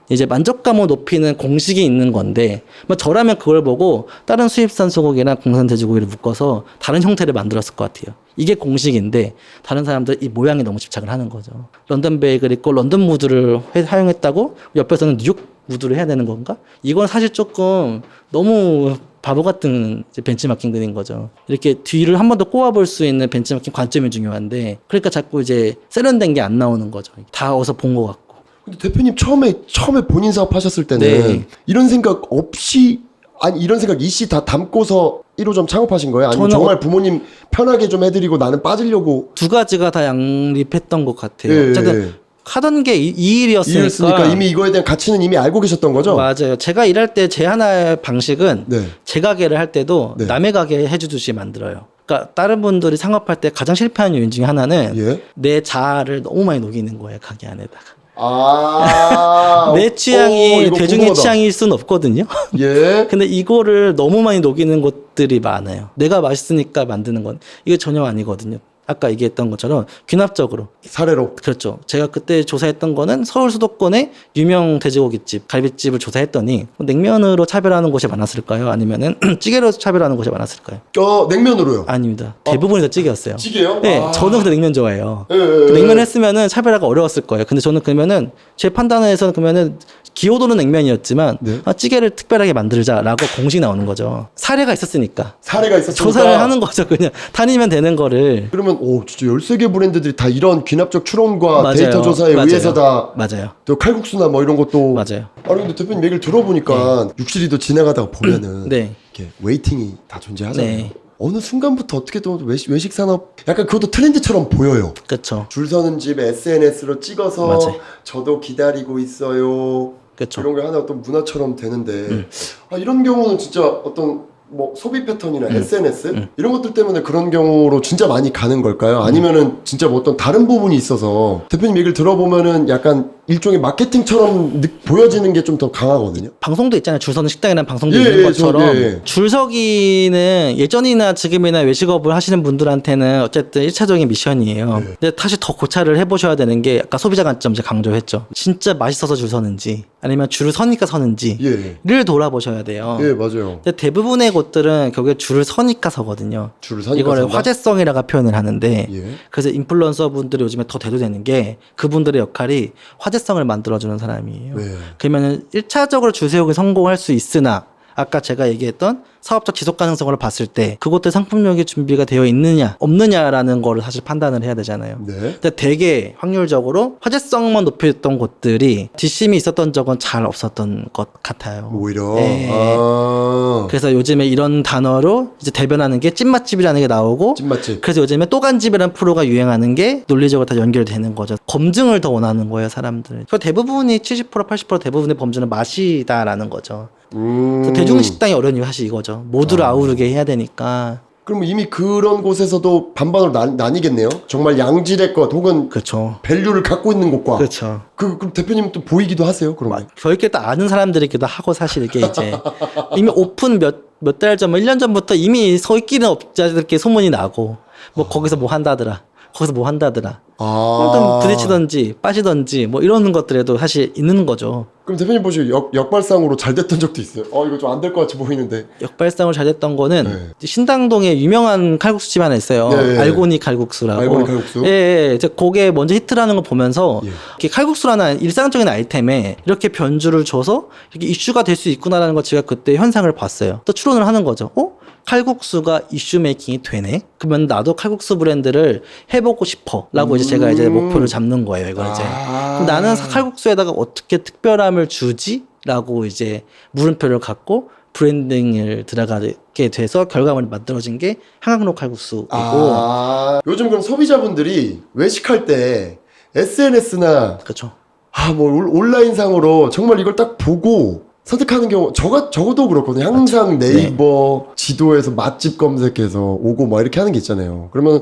이제 만족감을 높이는 공식이 있는 건데 뭐 저라면 그걸 보고 다른 수입산 소고기나 국내산 돼지고기를 묶어서 다른 형태를 만들었을 것 같아요. 이게 공식인데 다른 사람들 이 모양에 너무 집착을 하는 거죠. 런던 베이글 있고 런던 무드를 사용했다고 옆에서는 뉴욕 무드를 해야 되는 건가? 이건 사실 조금 너무 바보 같은 벤치마킹들인 거죠. 이렇게 뒤를 한 번 더 꼬아볼 수 있는 벤치마킹 관점이 중요한데 그러니까 자꾸 이제 세련된 게 안 나오는 거죠. 다 어디서 본 것 같고. 근데 대표님 처음에 본인 사업 하셨을 때는 네. 이런 생각 없이 아니 이런 생각 이씨 다 담고서 1호점 창업하신 거예요? 아니면 저는 정말 부모님 편하게 좀 해드리고 나는 빠지려고 두 가지가 다 양립했던 것 같아요. 예, 어쨌든 예. 하던 게 이 일이었으니까. 이랬으니까 이미 이거에 대한 가치는 이미 알고 계셨던 거죠? 맞아요. 제가 일할 때 제 하나의 방식은 네. 제 가게를 할 때도 네. 남의 가게 해주듯이 만들어요. 그러니까 다른 분들이 창업할 때 가장 실패한 요인 중에 하나는 예. 내 자아를 너무 많이 녹이는 거예요. 가게 안에다가. 내 취향이 이거 대중의 궁금하다. 취향일 수는 없거든요. 예. 근데 이거를 너무 많이 녹이는 곳들이 많아요. 내가 맛있으니까 만드는 건 이게 전혀 아니거든요. 아까 얘기했던 것처럼 귀납적으로. 사례로. 그렇죠. 제가 그때 조사했던 거는 서울 수도권의 유명 돼지고기집, 갈비집을 조사했더니 냉면으로 차별하는 곳이 많았을까요? 아니면은 찌개로 차별하는 곳이 많았을까요? 냉면으로요. 아닙니다. 대부분이 다 찌개였어요. 찌개요? 네, 아. 저는 근데 냉면 좋아해요. 예, 예, 그 예. 냉면 했으면은 차별화가 어려웠을 거예요. 근데 저는 그러면은 제 판단에서는 그러면은 기호도는 냉면이었지만 네. 찌개를 특별하게 만들자라고 공식 나오는 거죠. 사례가 있었으니까. 사례가 있었으니까. 조사를 하는 거죠. 그냥 다니면 되는 거를. 그러면 진짜 13개 브랜드들이 다 이런 귀납적 추론과 맞아요. 데이터 조사에 맞아요. 의해서 다 맞아요. 또 칼국수나 뭐 이런 것도 맞아요. 아니 근데 대표님 얘기를 들어보니까 육실이도 지나가다가 보면은 네. 이렇게 웨이팅이 다 존재하잖아요. 네. 어느 순간부터 어떻게 또 외식 산업 약간 그것도 트렌드처럼 보여요. 그렇죠. 줄 서는 집 SNS로 찍어서 맞아요. 저도 기다리고 있어요. 그렇죠. 이런 게 하나 어떤 문화처럼 되는데 이런 경우는 진짜 어떤 뭐 소비 패턴이나 SNS 이런 것들 때문에 그런 경우로 진짜 많이 가는 걸까요? 아니면은 진짜 뭐 어떤 다른 부분이 있어서 대표님 얘기를 들어보면은 약간 일종의 마케팅처럼 보여지는 게 좀 더 강하거든요. 방송도 있잖아요. 줄 서는 식당이라는 방송도 예, 있는 예, 것처럼 예. 줄 서기는 예전이나 지금이나 외식업을 하시는 분들한테는 어쨌든 1차적인 미션이에요. 근데 다시 더 고찰을 해보셔야 되는 게 아까 소비자 관점 제가 강조했죠. 진짜 맛있어서 줄 서는지 아니면 줄을 서니까 서는지를 예. 돌아보셔야 돼요. 예, 맞아요. 근데 대부분의 곳들은 결국에 줄을 서니까 서거든요. 줄을 서니까 이거를 선다? 화제성이라고 표현을 하는데 예. 그래서 인플루언서 분들이 요즘에 더 대두되는 게 그분들의 역할이 화제성을 만들어주는 사람이에요. 네. 그러면은 1차적으로 줄 세우기 성공할 수 있으나 아까 제가 얘기했던 사업적 지속 가능성을 봤을 때 그것들 상품력이 준비가 되어 있느냐 없느냐라는 거를 사실 판단을 해야 되잖아요. 네. 근데 되게 확률적으로 화제성만 높였던 곳들이 뒷심이 있었던 적은 잘 없었던 것 같아요. 오히려. 네. 그래서 요즘에 이런 단어로 이제 대변하는 게 찐맛집이라는 게 나오고 찐맛집. 그래서 요즘에 또간집이라는 프로가 유행하는 게 논리적으로 다 연결되는 거죠. 검증을 더 원하는 거예요, 사람들은. 그 대부분이 70% 80% 대부분의 범죄는 맛이다라는 거죠. 그래서 대중식당이 어려운 이유 사실 이거죠. 모두를 아우르게 해야 되니까. 그럼 이미 그런 곳에서도 반반으로 나뉘겠네요. 정말 양질의 것 혹은 그렇죠. 밸류를 갖고 있는 곳과. 그렇죠. 그럼 대표님 또 보이기도 하세요? 그러면. 저희끼리 다 아는 사람들이기도 하고 사실 이게 이제 이미 오픈 몇 달 전, 뭐 1년 전부터 이미 서있기는 업자들끼리 소문이 나고 뭐 거기서 뭐 한다더라. 거기서 뭐 한다더라. 어떤 부딪히던지 빠지던지 뭐 이러는 것들에도 사실 있는 거죠. 그럼 대표님 보시고 역발상으로 잘 됐던 적도 있어요? 이거 좀 안 될 것 같이 보이는데. 역발상으로 잘 됐던 거는 네. 신당동에 유명한 칼국수집 하나 있어요. 네. 알고니 칼국수라고. 알고니 칼국수? 예, 예. 이제 그게 먼저 히트라는 거 보면서 예. 이렇게 칼국수라는 일상적인 아이템에 이렇게 변주를 줘서 이렇게 이슈가 될 수 있구나라는 걸 제가 그때 현상을 봤어요. 또 추론을 하는 거죠. 칼국수가 이슈 메이킹이 되네? 그러면 나도 칼국수 브랜드를 해보고 싶어. 라고 이제 제가 이제 목표를 잡는 거예요, 이걸 이제. 그럼 나는 칼국수에다가 어떻게 특별함을 주지? 라고 이제 물음표를 갖고 브랜딩을 들어가게 돼서 결과물이 만들어진 게 한강로 칼국수이고. 요즘 그럼 소비자분들이 외식할 때 SNS나 그렇죠. 뭐 온라인상으로 정말 이걸 딱 보고 선택하는 경우 적어도 그렇거든요. 항상 네이버 지도에서 맛집 검색해서 오고 막 이렇게 하는 게 있잖아요. 그러면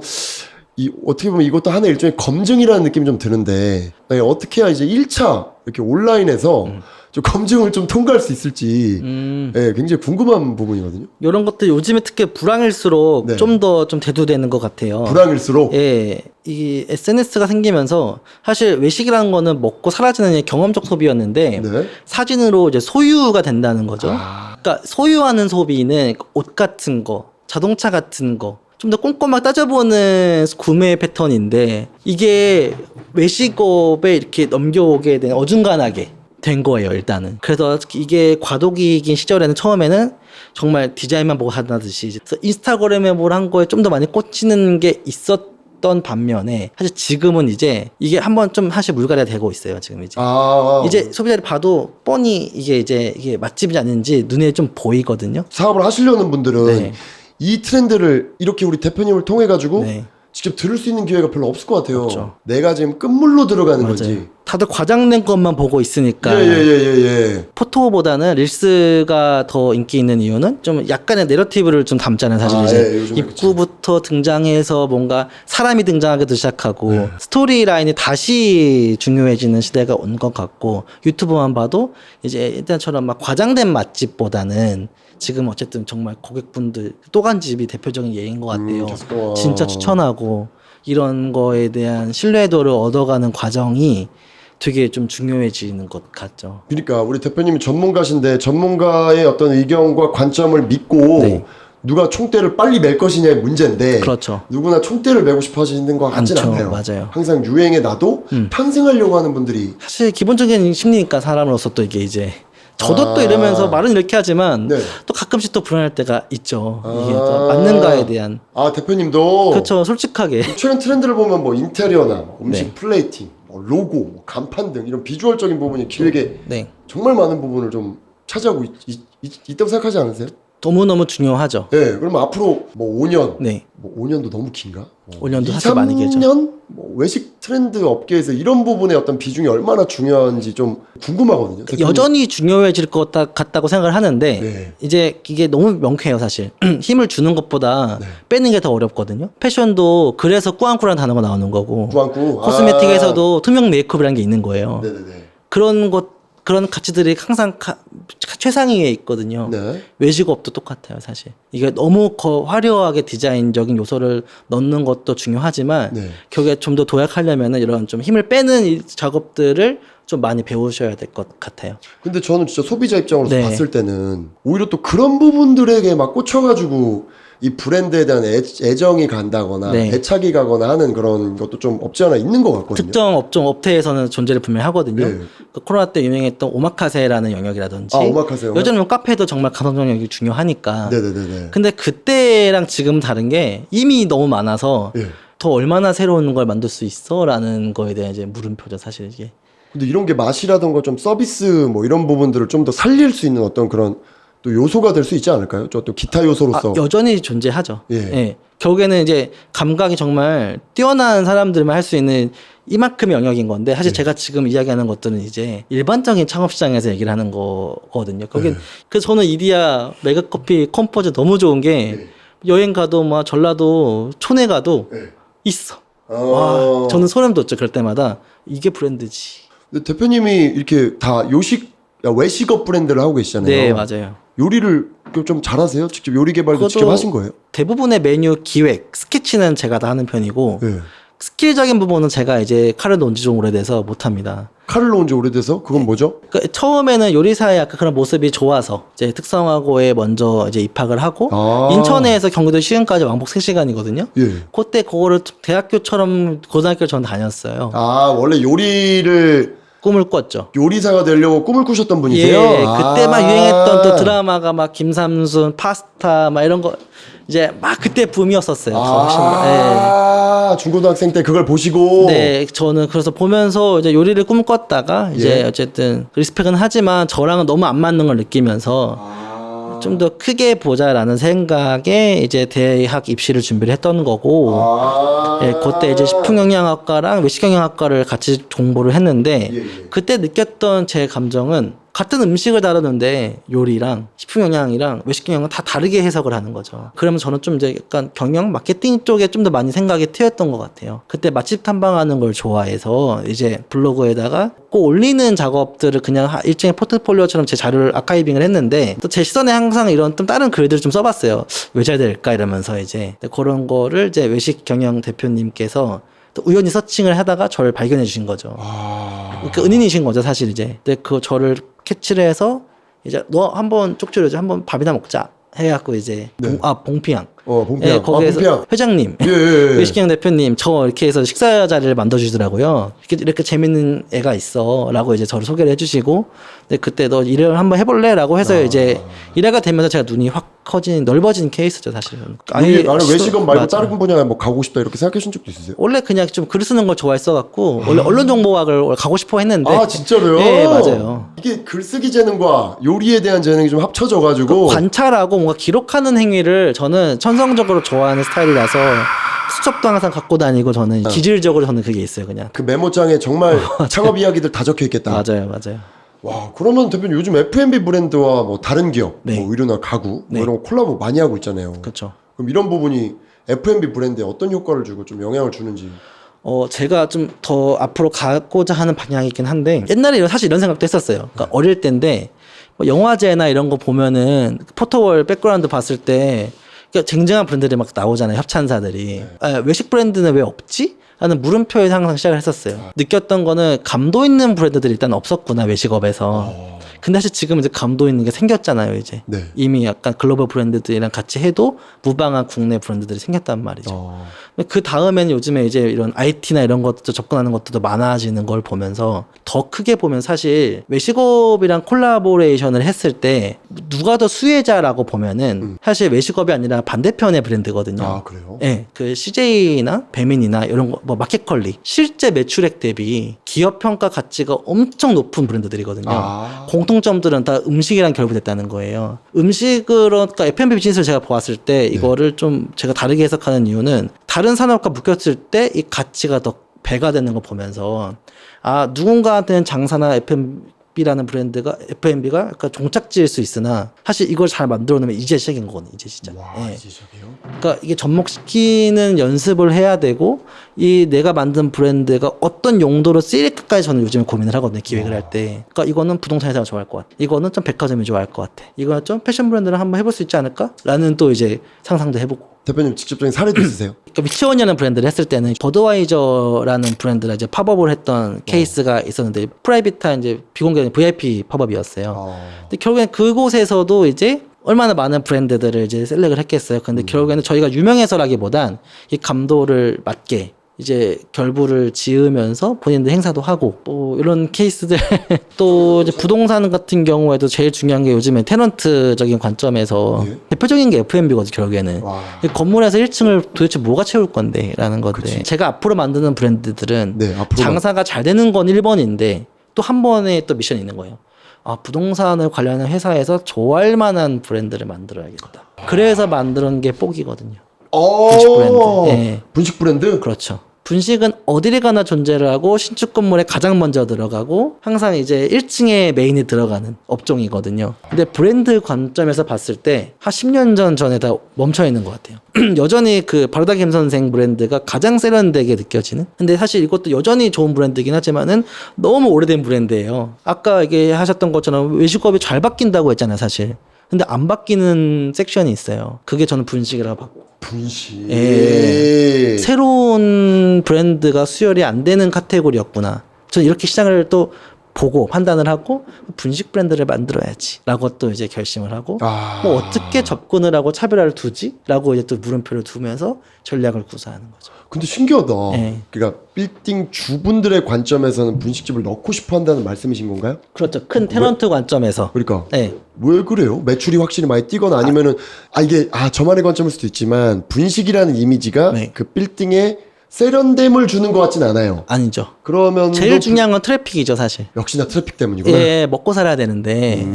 어떻게 보면 이것도 하나의 일종의 검증이라는 느낌이 좀 드는데 어떻게 해야 이제 1차 이렇게 온라인에서 좀 검증을 좀 통과할 수 있을지 굉장히 궁금한 부분이거든요. 이런 것들 요즘에 특히 불황일수록 네. 좀 더 좀 대두되는 것 같아요. 불황일수록 예, 이 SNS가 생기면서 사실 외식이라는 거는 먹고 사라지는 경험적 소비였는데 네. 사진으로 이제 소유가 된다는 거죠. 그러니까 소유하는 소비는 옷 같은 거, 자동차 같은 거. 좀 더 꼼꼼하게 따져보는 구매 패턴인데 이게 외식업에 이렇게 넘겨오게 된 어중간하게 된 거예요, 일단은. 그래서 이게 과도기이긴 시절에는 처음에는 정말 디자인만 보고 산다듯이 인스타그램에 뭘 한 거에 좀 더 많이 꽂히는 게 있었던 반면에 사실 지금은 이제 이게 한번 좀 사실 물갈이가 되고 있어요, 지금 이제. 이제 소비자들이 봐도 뻔히 이게 맛집이 아닌지 눈에 좀 보이거든요. 사업을 하시려는 분들은 네. 이 트렌드를 이렇게 우리 대표님을 통해 가지고 네. 직접 들을 수 있는 기회가 별로 없을 것 같아요. 그렇죠. 내가 지금 끝물로 들어가는 맞아요. 건지. 다들 과장된 것만 보고 있으니까 예. 포토보다는 릴스가 더 인기 있는 이유는 좀 약간의 내러티브를 좀 담잖아요. 사실 이제 요즘에 입구부터 등장해서 뭔가 사람이 등장하기도 시작하고 스토리 라인이 다시 중요해지는 시대가 온 것 같고 유튜브만 봐도 이제 예전처럼 막 과장된 맛집보다는 지금 어쨌든 정말 고객분들 또간집이 대표적인 예인 것 같아요. 진짜 추천하고 이런 거에 대한 신뢰도를 얻어가는 과정이 되게 좀 중요해지는 것 같죠. 그러니까 우리 대표님이 전문가신데 전문가의 어떤 의견과 관점을 믿고 네. 누가 총대를 빨리 맬 것이냐의 문제인데 그렇죠. 누구나 총대를 메고 싶어 하시는 것 같진 않죠. 않아요. 맞아요. 항상 유행에 나도 편승하려고 하는 분들이 사실 기본적인 심리니까 사람으로서 또 이게 이제 저도 또 이러면서 말은 이렇게 하지만 네. 또 가끔씩 또 불안할 때가 있죠. 이게 또 맞는가에 대한. 대표님도 그렇죠. 솔직하게. 최근 트렌드를 보면 뭐 인테리어나 뭐 음식 네. 플레이팅, 뭐 로고, 뭐 간판 등 이런 비주얼적인 부분이 길게 네. 정말 많은 부분을 좀 차지하고 있다고 생각하지 않으세요? 너무너무 중요하죠. 네, 그러면 앞으로 뭐 5년, 네. 뭐 5년도 너무 긴가? 5년도 사실 많이 길죠. 3년? 뭐 외식 트렌드 업계에서 이런 부분의 어떤 비중이 얼마나 중요한지 좀 궁금하거든요. 여전히 중요해질 것 같다고 생각을 하는데 네. 이제 이게 너무 명쾌해요 사실. 힘을 주는 것보다 빼는 게 더 어렵거든요. 패션도 그래서 꾸안꾸라는 단어가 나오는 거고 꾸안꾸. 코스메틱에서도 투명 메이크업이라는 게 있는 거예요. 네네네. 그런 가치들이 항상 최상위에 있거든요. 네. 외식업도 똑같아요, 사실. 이게 너무 화려하게 디자인적인 요소를 넣는 것도 중요하지만 네. 거기에 좀 더 도약하려면 이런 좀 힘을 빼는 이 작업들을 좀 많이 배우셔야 될 것 같아요. 근데 저는 진짜 소비자 입장으로서 네. 봤을 때는 오히려 또 그런 부분들에게 막 꽂혀가지고 이 브랜드에 대한 애정이 간다거나 네. 애착이 가거나 하는 그런 것도 좀 없지 않아 있는 것 같거든요. 특정 업종 업태에서는 존재를 분명히 하거든요. 네. 그 코로나 때 유행했던 오마카세라는 영역이라든지 오마카세요? 요즘은 카페도 정말 감성 영역이 중요하니까. 네네네. 근데 그때랑 지금 다른 게 이미 너무 많아서 예. 더 얼마나 새로운 걸 만들 수 있어라는 거에 대한 이제 물음표죠, 사실 이게. 근데 이런 게 맛이라던가 좀 서비스 뭐 이런 부분들을 좀 더 살릴 수 있는 어떤 그런 또 요소가 될 수 있지 않을까요? 저 또 기타 요소로서. 여전히 존재하죠. 예. 결국에는 이제 감각이 정말 뛰어난 사람들만 할 수 있는 이만큼의 영역인 건데 사실 제가 지금 이야기하는 것들은 이제 일반적인 창업 시장에서 얘기를 하는 거거든요. 거긴 그래서 저는 이디야 메가커피 컴포즈 너무 좋은 게 여행 가도 막 전라도 촌에 가도 있어. 와, 저는 소름 돋죠. 그럴 때마다 이게 브랜드지. 근데 대표님이 이렇게 다 외식업 브랜드를 하고 계시잖아요. 네, 맞아요. 요리를 좀 잘하세요? 직접 요리 개발도 직접 하신 거예요? 대부분의 메뉴 기획, 스케치는 제가 다 하는 편이고 네. 스킬적인 부분은 제가 이제 칼을 놓은 지 좀 오래돼서 못합니다. 칼을 놓은 지 오래돼서 그건 뭐죠? 그러니까 처음에는 요리사의 약간 그런 모습이 좋아서 이제 특성화고에 먼저 이제 입학을 하고 인천에서 경기도 시흥까지 왕복 3시간이거든요. 예. 그때 그거를 대학교처럼 고등학교를 전 다녔어요. 원래 요리를 꿈을 꿨죠. 요리사가 되려고 꿈을 꾸셨던 분이세요? 예, 그때 막 유행했던 또 드라마가 막 김삼순, 파스타 막 이런 거 이제 막 그때 붐이었었어요. 중고등학생 때 그걸 보시고. 네, 저는 그래서 보면서 이제 요리를 꿈꿨다가 이제 어쨌든 리스펙은 하지만 저랑은 너무 안 맞는 걸 느끼면서 좀 더 크게 보자라는 생각에 이제 대학 입시를 준비를 했던 거고, 그때 이제 식품영양학과랑 외식영양학과를 같이 공부를 했는데, 그때 느꼈던 제 감정은 같은 음식을 다루는데 요리랑 식품영양이랑 외식영양은 다 다르게 해석을 하는 거죠. 그러면 저는 좀 이제 약간 경영 마케팅 쪽에 좀 더 많이 생각이 트였던 것 같아요. 그때 맛집 탐방하는 걸 좋아해서 이제 블로그에다가 꼭 올리는 작업들을 그냥 일종의 포트폴리오처럼 제 자료를 아카이빙을 했는데 또 제 시선에 항상 이런 좀 다른 글들을 좀 써봤어요. 왜 잘 될까 이러면서 이제 그런 거를 이제 외식경영 대표님께서 또 우연히 서칭을 하다가 저를 발견해 주신 거죠. 그러니까 은인이신 거죠, 사실 이제. 근데 그 저를 캐치를 해서 이제 너 한번 쪽지로 한번 밥이나 먹자 해갖고 이제 봉피양. 봉피양. 예, 거기에서 봉피양. 회장님, 외식경 대표님, 저 이렇게 해서 식사 자리를 만들어주더라고요. 이렇게 재밌는 애가 있어라고 이제 저를 소개를 해주시고, 근데 그때 너 일을 한번 해볼래라고 해서 이제 일하게 되면서 제가 눈이 확 넓어진 케이스죠, 사실은. 나는 외식업 말고 다른 분야에 뭐 가고 싶다 이렇게 생각해 준 적도 있으세요? 원래 그냥 좀 글 쓰는 걸 좋아했어갖고 원래 언론정보학을 가고 싶어 했는데. 진짜로요? 네, 맞아요. 이게 글쓰기 재능과 요리에 대한 재능이 좀 합쳐져가지고 관찰하고 뭔가 기록하는 행위를 저는 천성적으로 좋아하는 스타일이라서 수첩도 항상 갖고 다니고 저는 기질적으로 저는 그게 있어요, 그냥. 그 메모장에 정말 창업 이야기들 다 적혀 있겠다. 맞아요. 와, 그러면 대표님 요즘 F&B 브랜드와 뭐 다른 기업, 네. 뭐 의류나 가구 뭐 네. 이런 거 콜라보 많이 하고 있잖아요. 그렇죠. 그럼 이런 부분이 F&B 브랜드에 어떤 효과를 주고 좀 영향을 주는지. 제가 좀 더 앞으로 가고자 하는 방향이긴 한데 옛날에 사실 이런 생각도 했었어요. 그러니까 어릴 때인데 뭐 영화제나 이런 거 보면은 포토월 백그라운드 봤을 때 그러니까 쟁쟁한 브랜드들이 막 나오잖아요. 협찬사들이. 외식 브랜드는 왜 없지? 하는 물음표에서 항상 시작을 했었어요. 느꼈던 거는 감도 있는 브랜드들이 일단 없었구나, 외식업에서. 근데 사실 지금 이제 감도 있는 게 생겼잖아요, 이제. 네. 이미 약간 글로벌 브랜드들이랑 같이 해도 무방한 국내 브랜드들이 생겼단 말이죠. 그 다음에는 요즘에 이제 이런 IT나 이런 것도 접근하는 것도 많아지는 걸 보면서 더 크게 보면 사실 외식업이랑 콜라보레이션을 했을 때 누가 더 수혜자라고 보면은 사실 외식업이 아니라 반대편의 브랜드거든요. 아, 그래요? 네, 그 CJ나 배민이나 이런 거, 뭐 마켓컬리 실제 매출액 대비 기업 평가 가치가 엄청 높은 브랜드들이거든요. 공통점들은 다 음식이랑 결부됐다는 거예요. 음식으로 그러니까 F&B 비즈니스를 제가 보았을 때 이거를 좀 제가 다르게 해석하는 이유는 다른 산업과 묶였을 때 이 가치가 더 배가 되는 거 보면서 누군가한테는 장사나 F&B라는 브랜드가 F&B가 약간 종착지일 수 있으나 사실 이걸 잘 만들어 놓으면 이제 시작인 거거든요. 이제 시작. 와, 이제 시작이요? 그러니까 이게 접목시키는 연습을 해야 되고 이 내가 만든 브랜드가 어떤 용도로 쓰일까까지 저는 요즘에 고민을 하거든요. 기획을 할 때. 그러니까 이거는 부동산 회사가 좋아할 것 같아. 이거는 좀 백화점이 좋아할 것 같아. 이거는 좀 패션 브랜드를 한번 해볼 수 있지 않을까? 라는 또 이제 상상도 해보고. 대표님 직접적인 사례도 있으세요? 그러니까 미치원이라는 브랜드를 했을 때는 버드와이저라는 브랜드가 이제 팝업을 했던 케이스가 있었는데 프라이빗한 이제 비공개 VIP 팝업이었어요. 근데 결국엔 그곳에서도 이제 얼마나 많은 브랜드들을 이제 셀렉을 했겠어요. 근데 결국에는 저희가 유명해서라기보단 이 감도를 맞게 이제 결부를 지으면서 본인들 행사도 하고 뭐 이런 케이스들 또 이제 부동산 같은 경우에도 제일 중요한 게 요즘에 테넌트적인 관점에서 대표적인 게 F&B거든요. 결국에는 이 건물에서 1층을 도대체 뭐가 채울 건데 라는 건데 제가 앞으로 만드는 브랜드들은 장사가 잘 되는 건 1번인데 또 한 번에 또 미션이 있는 거예요. 부동산을 관련한 회사에서 좋아할 만한 브랜드를 만들어야겠다. 그래서 만드는 게 뽁이거든요. 분식 브랜드. 네. 분식 브랜드? 그렇죠. 분식은 어디를 가나 존재를 하고 신축 건물에 가장 먼저 들어가고 항상 이제 1층에 메인이 들어가는 업종이거든요. 근데 브랜드 관점에서 봤을 때 한 10년 전에 다 멈춰 있는 것 같아요. 여전히 그 바르다 김 선생 브랜드가 가장 세련되게 느껴지는. 근데 사실 이것도 여전히 좋은 브랜드이긴 하지만은 너무 오래된 브랜드예요. 아까 얘기하셨던 것처럼 외식업이 잘 바뀐다고 했잖아요, 사실. 근데 안 바뀌는 섹션이 있어요. 그게 저는 분식이라고 봤고. 분식. 예. 새로운 브랜드가 수혈이 안 되는 카테고리였구나. 저는 이렇게 시장을 또 보고 판단을 하고 분식 브랜드를 만들어야지 라고 또 이제 결심을 하고 뭐 어떻게 접근을 하고 차별화를 두지? 라고 이제 또 물음표를 두면서 전략을 구사하는 거죠. 근데 신기하다. 네. 그러니까 빌딩 주분들의 관점에서는 분식집을 넣고 싶어 한다는 말씀이신 건가요? 그렇죠. 큰 테넌트 관점에서. 그러니까 네. 왜 그래요? 매출이 확실히 많이 뛰거나 아니면은 이게 저만의 관점일 수도 있지만 분식이라는 이미지가 네. 그 빌딩에 세련됨을 주는 것 같진 않아요. 아니죠. 그러면 제일 중요한 건 트래픽이죠, 사실. 역시나 트래픽 때문이구나. 예, 먹고 살아야 되는데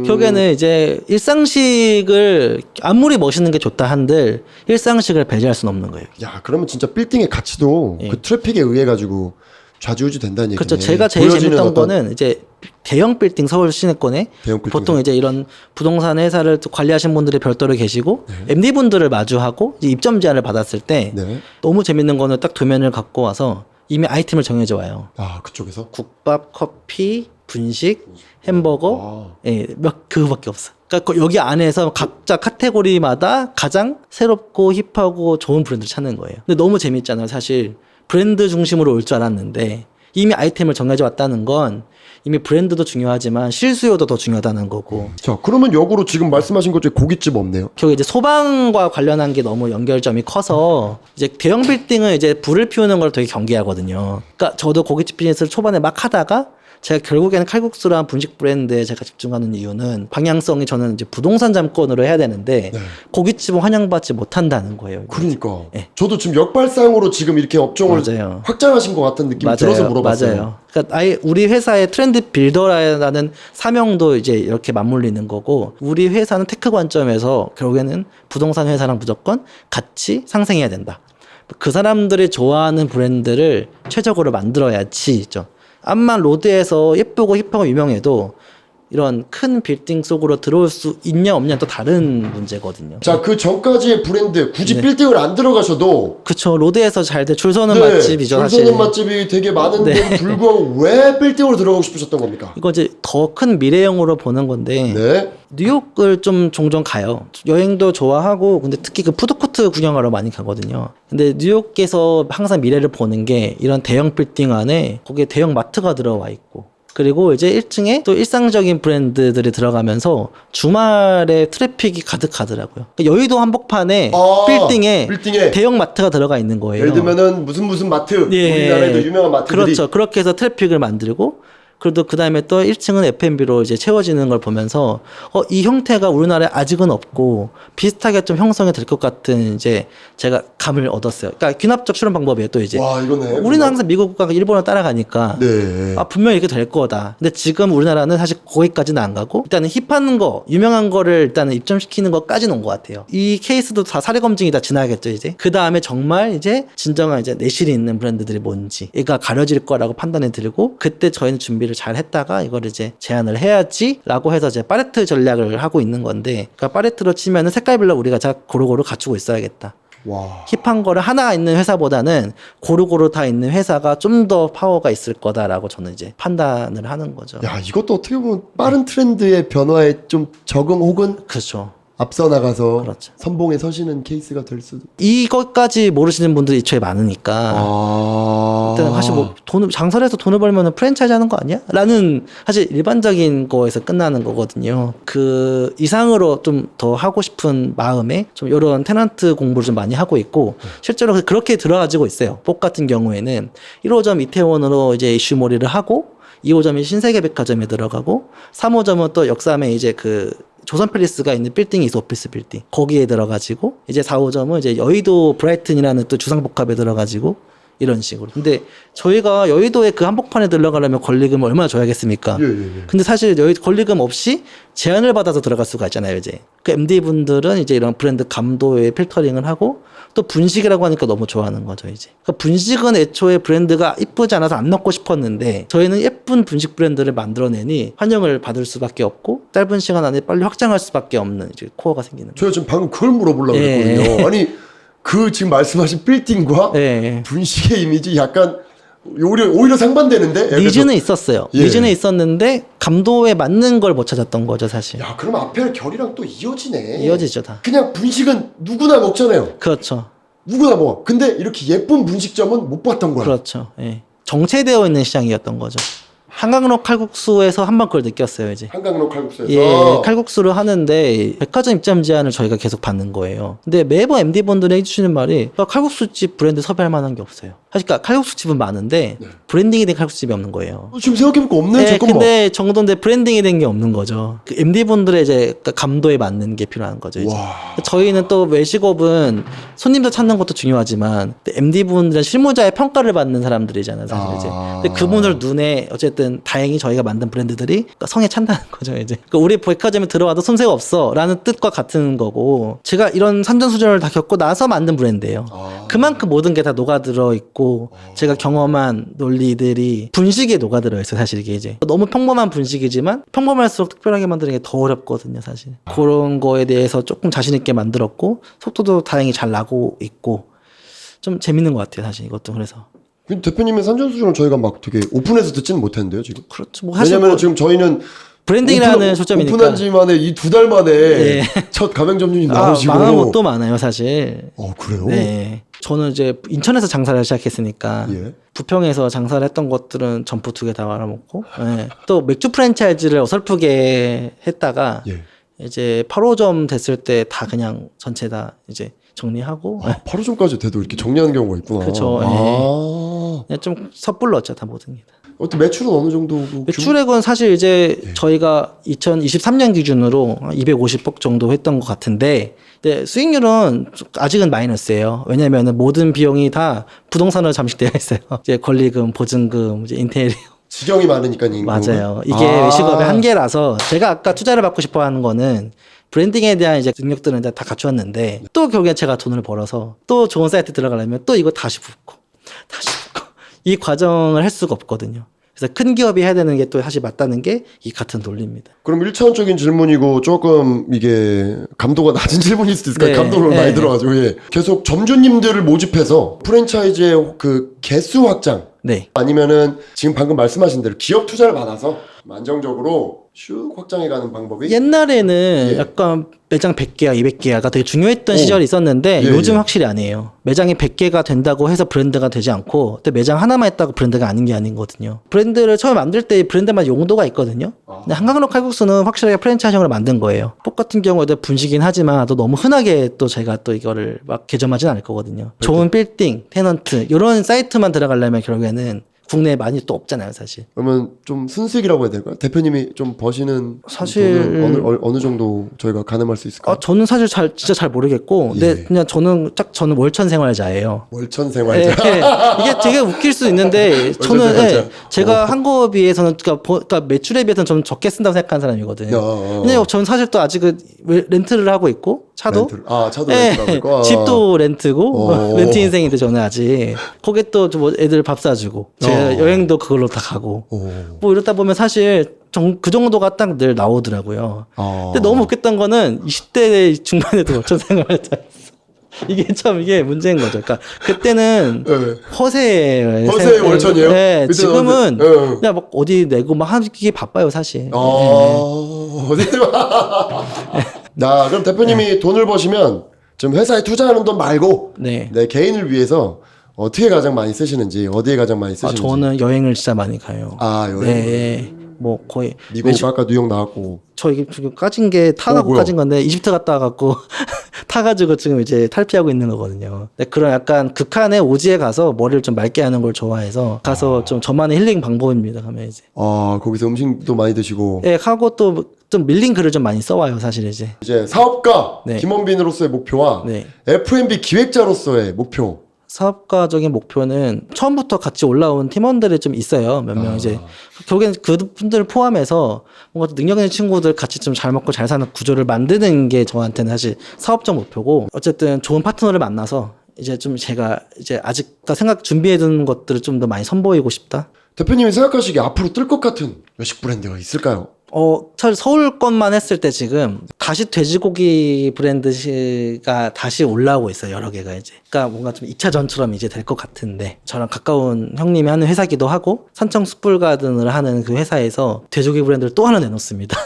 결국에는 이제 일상식을 아무리 멋있는 게 좋다 한들 일상식을 배제할 수는 없는 거예요. 야, 그러면 진짜 빌딩의 가치도 그 트래픽에 의해 가지고 좌지우지 된다는 얘기네. 그렇죠. 제가 제일 재밌던 거는 이제 대형 빌딩 서울 시내권에 보통 이제 이런 부동산 회사를 관리하신 분들이 별도로 계시고 MD 분들을 마주하고 이제 입점 제안을 받았을 때 너무 재밌는 거는 딱 도면을 갖고 와서 이미 아이템을 정해져 와요. 그쪽에서 국밥, 커피, 분식, 햄버거, 그거밖에 없어. 그러니까 여기 안에서 각자 카테고리마다 가장 새롭고 힙하고 좋은 브랜드를 찾는 거예요. 근데 너무 재밌잖아요, 사실. 브랜드 중심으로 올 줄 알았는데 이미 아이템을 정해져 왔다는 건 이미 브랜드도 중요하지만 실수요도 더 중요하다는 거고. 자, 그러면 역으로 지금 말씀하신 것 중에 고깃집 없네요. 결국 이제 소방과 관련한 게 너무 연결점이 커서 이제 대형 빌딩은 이제 불을 피우는 걸 되게 경계하거든요. 그러니까 저도 고깃집 비즈니스를 초반에 막 하다가 제가 결국에는 칼국수랑 분식 브랜드에 제가 집중하는 이유는 방향성이 저는 이제 부동산 잠권으로 해야 되는데 고깃집은 환영받지 못한다는 거예요. 그러니까 저도 지금 역발상으로 지금 이렇게 업종을 확장하신 것 같은 느낌이 들어서 물어봤어요. 맞아요. 그러니까 아예 우리 회사의 트렌드 빌더라는 사명도 이제 이렇게 맞물리는 거고 우리 회사는 테크 관점에서 결국에는 부동산 회사랑 무조건 같이 상생해야 된다. 그 사람들이 좋아하는 브랜드를 최적으로 만들어야지죠. 암만 로드에서 예쁘고 힙하고 유명해도 이런 큰 빌딩 속으로 들어올 수 있냐 없냐 또 다른 문제거든요. 자, 그 전까지의 브랜드 굳이 빌딩을 안 들어가셔도 그쵸. 로드에서 잘 돼. 줄 서는 네, 맛집이죠, 줄 사실. 서는 맛집이 되게 많은데도 불구하고 왜 빌딩으로 들어가고 싶으셨던 겁니까? 이거 이제 더 큰 미래형으로 보는 건데 네. 뉴욕을 좀 종종 가요. 여행도 좋아하고 근데 특히 그 푸드코트 구경하러 많이 가거든요. 근데 뉴욕에서 항상 미래를 보는 게 이런 대형 빌딩 안에 거기에 대형 마트가 들어와 있고 그리고 이제 1층에 또 일상적인 브랜드들이 들어가면서 주말에 트래픽이 가득하더라고요. 그러니까 여의도 한복판에 빌딩에 대형 마트가 들어가 있는 거예요. 예를 들면은 무슨 마트, 예. 우리나라에도 유명한 마트들이 그렇죠. 그렇게 해서 트래픽을 만들고 그래도 그 다음에 또 1층은 F&B로 이제 채워지는 걸 보면서 이 형태가 우리나라에 아직은 없고 비슷하게 좀 형성이 될 것 같은 이제 제가 감을 얻었어요. 그러니까 귀납적 실험 방법이에요. 또 이제 와, 이거네. 우리는 항상 미국과 일본을 따라가니까 네. 분명히 이렇게 될 거다. 근데 지금 우리나라는 사실 거기까지는 안 가고 일단은 힙한 거, 유명한 거를 일단은 입점시키는 것까지는 온 것 같아요. 이 케이스도 다 사례 검증이 다 지나겠죠 이제. 그 다음에 정말 이제 진정한 이제 내실이 있는 브랜드들이 뭔지 얘가 가려질 거라고 판단이 들고 그때 저희는 준비를 잘 했다가 이걸 이제 제안을 해야지라고 해서 이제 팔레트 전략을 하고 있는 건데, 그러니까 팔레트로 치면은 색깔별로 우리가 자 고루고루 갖추고 있어야겠다. 와. 힙한 거를 하나 있는 회사보다는 고루고루 다 있는 회사가 좀 더 파워가 있을 거다라고 저는 이제 판단을 하는 거죠. 야, 이것도 어떻게 보면 빠른 트렌드의 변화에 좀 적응 혹은 그렇죠. 앞서 나가서 그렇죠. 선봉에 서시는 케이스가 될 수도. 이것까지 모르시는 분들이 애초에 많으니까. 일단 사실 뭐 장사를 해서 돈을 벌면 프랜차이즈 하는 거 아니야? 라는 사실 일반적인 거에서 끝나는 거거든요. 그 이상으로 좀 더 하고 싶은 마음에 좀 이런 테넌트 공부를 좀 많이 하고 있고 실제로 그렇게 들어가지고 있어요. 복 같은 경우에는 1호점 이태원으로 이제 이슈몰이를 하고 2호점이 신세계백화점에 들어가고 3호점은 또 역삼에 이제 그 조선 팰리스가 있는 빌딩이 있어, 오피스 빌딩. 거기에 들어가지고 이제 4호점은 이제 여의도 브라이튼이라는 또 주상복합에 들어가지고 이런 식으로. 근데 저희가 여의도에 그 한복판에 들어가려면 권리금을 얼마나 줘야겠습니까? 예. 근데 사실 여의 권리금 없이 제안을 받아서 들어갈 수가 있잖아요, 이제. 그 MD분들은 이제 이런 브랜드 감도에 필터링을 하고 또 분식이라고 하니까 너무 좋아하는 거죠, 이제. 그러니까 분식은 애초에 브랜드가 이쁘지 않아서 안 넣고 싶었는데 저희는 예쁜 분식 브랜드를 만들어내니 환영을 받을 수밖에 없고 짧은 시간 안에 빨리 확장할 수밖에 없는 이제 코어가 생기는 거죠. 제가 지금 방금 그걸 물어보려고 했거든요. 아니, 그 지금 말씀하신 빌딩과 분식의 이미지 약간 오히려 상반되는데? 니즈는 있었어요. 예. 니즈는 있었는데 감도에 맞는 걸 못 찾았던 거죠, 사실. 야, 그럼 앞에 결이랑 또 이어지네. 이어지죠, 다. 그냥 분식은 누구나 먹잖아요. 그렇죠. 누구나 먹어. 근데 이렇게 예쁜 분식점은 못 봤던 거야. 그렇죠. 예. 정체되어 있는 시장이었던 거죠. 한강로 칼국수에서 한번 그걸 느꼈어요, 이제. 한강로 칼국수에서. 예, 칼국수를 하는데 백화점 입점 제한을 저희가 계속 받는 거예요. 근데 매번 MD분들이 해주시는 말이 칼국수집 브랜드 섭외할 만한 게 없어요. 사실 칼국수집은 많은데 브랜딩이 된 칼국수집이 없는 거예요. 지금 생각해보니까 없네. 잠깐만. 근데 정도인데 브랜딩이 된 게 없는 거죠. 그 MD분들의 이제 감도에 맞는 게 필요한 거죠, 이제. 저희는 또 외식업은 손님들 찾는 것도 중요하지만 MD분들은 실무자의 평가를 받는 사람들이잖아요, 사실 이제. 근데 그분들 눈에 어쨌든 다행히 저희가 만든 브랜드들이 성에 찬다는 거죠, 이제. 그러니까 우리 백화점에 들어와도 손색 없어라는 뜻과 같은 거고, 제가 이런 산전수전을 다 겪고 나서 만든 브랜드예요. 그만큼 모든 게 다 녹아들어 있고, 제가 경험한 논리들이 분식에 녹아들어 있어요, 사실 이게 이제. 너무 평범한 분식이지만 평범할수록 특별하게 만드는 게 더 어렵거든요, 사실. 그런 거에 대해서 조금 자신 있게 만들었고, 속도도 다행히 잘 나고 있고, 좀 재밌는 것 같아요, 사실 이것도. 그래서. 대표님의 산전수전을 저희가 막 되게 오픈해서 듣지는 못했는데요, 지금. 그렇죠. 뭐 사실 왜냐면 지금 저희는 브랜딩이라는 초점이니까. 오픈한 지 만에 이 2달 만에 첫 가맹점주님 나오시고. 망한 것도 많아요, 사실. 그래요? 네. 저는 이제 인천에서 장사를 시작했으니까 부평에서 장사를 했던 것들은 점포 2개 다 말아먹고 또 맥주 프랜차이즈를 어설프게 했다가 이제 8호점 됐을 때 다 그냥 전체 다 이제 정리하고 8호점까지 돼도 이렇게 정리하는 경우가 있구나. 그렇죠. 좀 섣불렀죠, 다 모든 게 다. 어때 매출은 어느 정도? 매출액은 사실 이제 저희가 2023년 기준으로 250억 정도 했던 것 같은데, 근데 수익률은 아직은 마이너스예요. 왜냐면은 모든 비용이 다 부동산으로 잠식되어 있어요. 이제 권리금, 보증금, 이제 인테리어. 지경이 많으니까 인구. 맞아요. 이게 외식업의 한계라서 제가 아까 투자를 받고 싶어 하는 거는 브랜딩에 대한 이제 능력들은 이제 다 갖추었는데 또 결국엔 제가 돈을 벌어서 또 좋은 사이트 들어가려면 또 이거 다시 붓고 이 과정을 할 수가 없거든요. 그래서 큰 기업이 해야 되는 게 또 사실 맞다는 게 이 같은 논리입니다. 그럼 1차원적인 질문이고 조금 이게 감도가 낮은 질문일 수도 있을까요? 네. 감도를 네. 많이 들어가지고 예. 계속 점주님들을 모집해서 프랜차이즈의 그 개수 확장 네. 아니면은 지금 방금 말씀하신 대로 기업 투자를 받아서 안정적으로 슉 확장해가는 방법이 옛날에는 예. 약간 매장 100개야, 200개야가 되게 중요했던 오. 시절이 있었는데 예, 요즘 예. 확실히 아니에요. 매장이 100개가 된다고 해서 브랜드가 되지 않고 또 매장 하나만 했다고 브랜드가 아닌 게 아니거든요. 브랜드를 처음 만들 때 브랜드마다 용도가 있거든요. 근데 한강로 칼국수는 확실하게 프랜차이즈형으로 만든 거예요. 폭 같은 경우에도 분식이긴 하지만 또 너무 흔하게 또 제가 또 이거를 막 개점하진 않을 거거든요. 좋은 빌딩, 테넌트 이런 사이트만 들어가려면 결국에는 국내에 많이 또 없잖아요, 사실. 그러면 좀 순수익이라고 해야 될까요? 대표님이 좀 버시는 사실- 돈은 어느 정도 저희가 가늠할 수 있을까요? 저는 사실 진짜 잘 모르겠고, 근데 예. 그냥 저는 월천 생활자예요. 월천 예, 생활자. 예. 이게 되게 웃길 수 있는데 저는 생활자. 예, 제가 한 거에 비해서는 그러니까 매출에 비해서는 좀 적게 쓴다고 생각하는 사람이거든요. 근데 저는 사실 또 아직은 렌트를 하고 있고 차도 차도 예, 렌트하고 있고. 집도 렌트고 어. 렌트 인생인데 저는 아직 거기에 또 뭐 애들 밥 사주고 제 여행도 그걸로 다 가고 뭐 이러다 보면 사실 그 정도가 딱 늘 나오더라고요. 근데 너무 웃겼던 거는 20대 중반에도 월천 생활자였어. 이게 문제인 거죠. 그러니까 그때는 네. 허세의 허세의 월천이에요? 네, 그때는 지금은 네. 그냥 막 어디 내고 막 하기 바빠요, 사실. 나 그럼 대표님이 돈을 버시면 지금 회사에 투자하는 돈 말고 네. 내 개인을 위해서 어떻게 가장 많이 쓰시는지 어디에 가장 많이 쓰시는지. 저는 여행을 진짜 많이 가요. 여행. 네. 뭐 거의 미국 아까 뉴욕 나왔고. 저 이게 지금 까진 게 타가고 뭐야? 까진 건데 이집트 갔다 와갖고 타가지고 지금 이제 탈피하고 있는 거거든요. 근데 그런 약간 극한의 오지에 가서 머리를 좀 맑게 하는 걸 좋아해서 가서 좀 저만의 힐링 방법입니다. 가면 이제. 거기서 음식도 많이 드시고. 예, 하고 또 좀 밀린 글을 좀 많이 써와요, 사실 이제. 이제 사업가 네. 김원빈으로서의 목표와 네. F&B 기획자로서의 목표. 사업가적인 목표는 처음부터 같이 올라온 팀원들이 좀 있어요. 몇 명 이제 결국엔 그분들을 포함해서 뭔가 능력 있는 친구들 같이 좀 잘 먹고 잘 사는 구조를 만드는 게 저한테는 사실 사업적 목표고 어쨌든 좋은 파트너를 만나서 이제 좀 제가 이제 아직 준비해둔 것들을 좀 더 많이 선보이고 싶다. 대표님이 생각하시기에 앞으로 뜰 것 같은 외식 브랜드가 있을까요? 사실 서울 것만 했을 때 지금 다시 돼지고기 브랜드가 다시 올라오고 있어요. 여러 개가 이제. 그러니까 뭔가 좀 2차전처럼 이제 될 것 같은데 저랑 가까운 형님이 하는 회사기도 하고 산청 숯불가든을 하는 그 회사에서 돼지고기 브랜드를 또 하나 내놓습니다.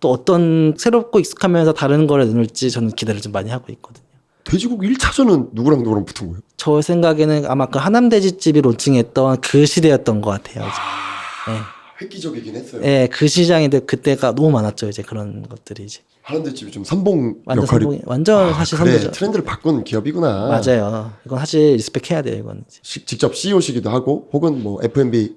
또 어떤 새롭고 익숙하면서 다른 거를 내놓을지 저는 기대를 좀 많이 하고 있거든요. 돼지고기 1차전은 누구랑 붙은 거예요? 저 생각에는 아마 그 하남돼지집이 론칭했던 그 시대였던 것 같아요. 이제. 네. 획기적이긴 했어요. 예, 그 시장인데 그때가 너무 많았죠. 이제 그런 것들이 이제. 하는데집이 좀 선봉 완전 역할이. 완전 사실 그래, 선두죠. 트렌드를 바꾼 기업이구나. 맞아요. 이건 사실 리스펙 해야 돼요, 이건. 직접 CEO시기도 하고 혹은 뭐 F&B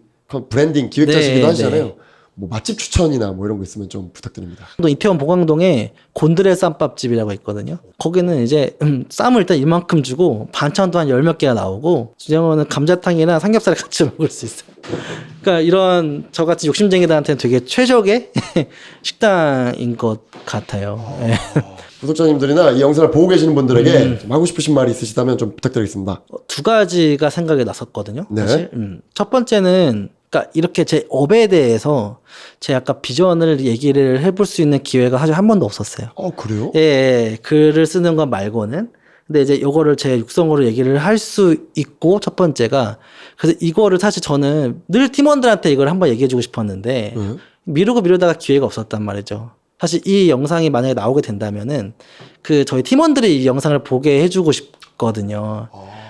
브랜딩 기획자시기도 네, 하시잖아요. 네. 뭐 맛집 추천이나 뭐 이런 거 있으면 좀 부탁드립니다. 또 이태원 보광동에 곤드레 쌈밥집이라고 있거든요. 거기는 이제 쌈을 일단 이만큼 주고 반찬도 한 10몇 개가 나오고 주영어는 감자탕이나 삼겹살을 같이 먹을 수 있어요. 그러니까 이런 저같이 욕심쟁이들한테는 되게 최적의 식당인 것 같아요. 예. 구독자님들이나 이 영상을 보고 계시는 분들에게 좀 하고 싶으신 말이 있으시다면 좀 부탁드리겠습니다. 두 가지가 생각이 났었거든요. 네. 사실. 첫 번째는 그러니까 이렇게 제 업에 대해서 제 약간 비전을 얘기를 해볼 수 있는 기회가 사실 한 번도 없었어요. 그래요? 예, 글을 쓰는 것 말고는. 근데 이제 요거를 제 육성으로 얘기를 할 수 있고 첫 번째가 그래서 이거를 사실 저는 늘 팀원들한테 이걸 한번 얘기해주고 싶었는데 미루다가 기회가 없었단 말이죠. 사실 이 영상이 만약에 나오게 된다면은 그 저희 팀원들이 이 영상을 보게 해주고 싶거든요.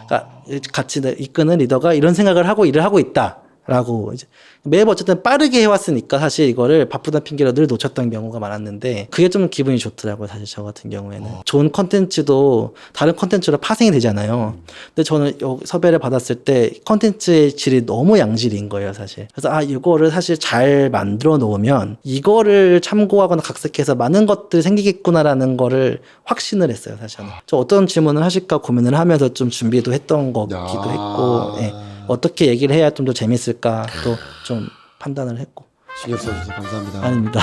그러니까 같이 이끄는 리더가 이런 생각을 하고 일을 하고 있다라고 이제 매번 어쨌든 빠르게 해왔으니까 사실 이거를 바쁘다는 핑계로 늘 놓쳤던 경우가 많았는데 그게 좀 기분이 좋더라고요. 사실 저 같은 경우에는 좋은 컨텐츠도 다른 컨텐츠로 파생이 되잖아요. 근데 저는 섭외를 받았을 때 컨텐츠의 질이 너무 양질인 거예요, 사실. 그래서 이거를 사실 잘 만들어 놓으면 이거를 참고하거나 각색해서 많은 것들이 생기겠구나라는 거를 확신을 했어요, 사실 저는. 저 어떤 질문을 하실까 고민을 하면서 좀 준비도 했던 거기도 했고 예. 어떻게 얘기를 해야 좀 더 재밌을까 또 좀 판단을 했고. 신경 써주셔서 감사합니다. 아닙니다.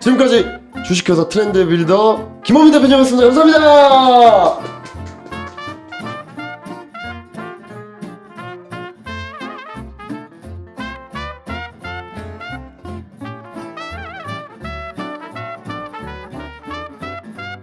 지금까지 주식회사 트렌드 빌더 김호민 대표님이었습니다. 감사합니다.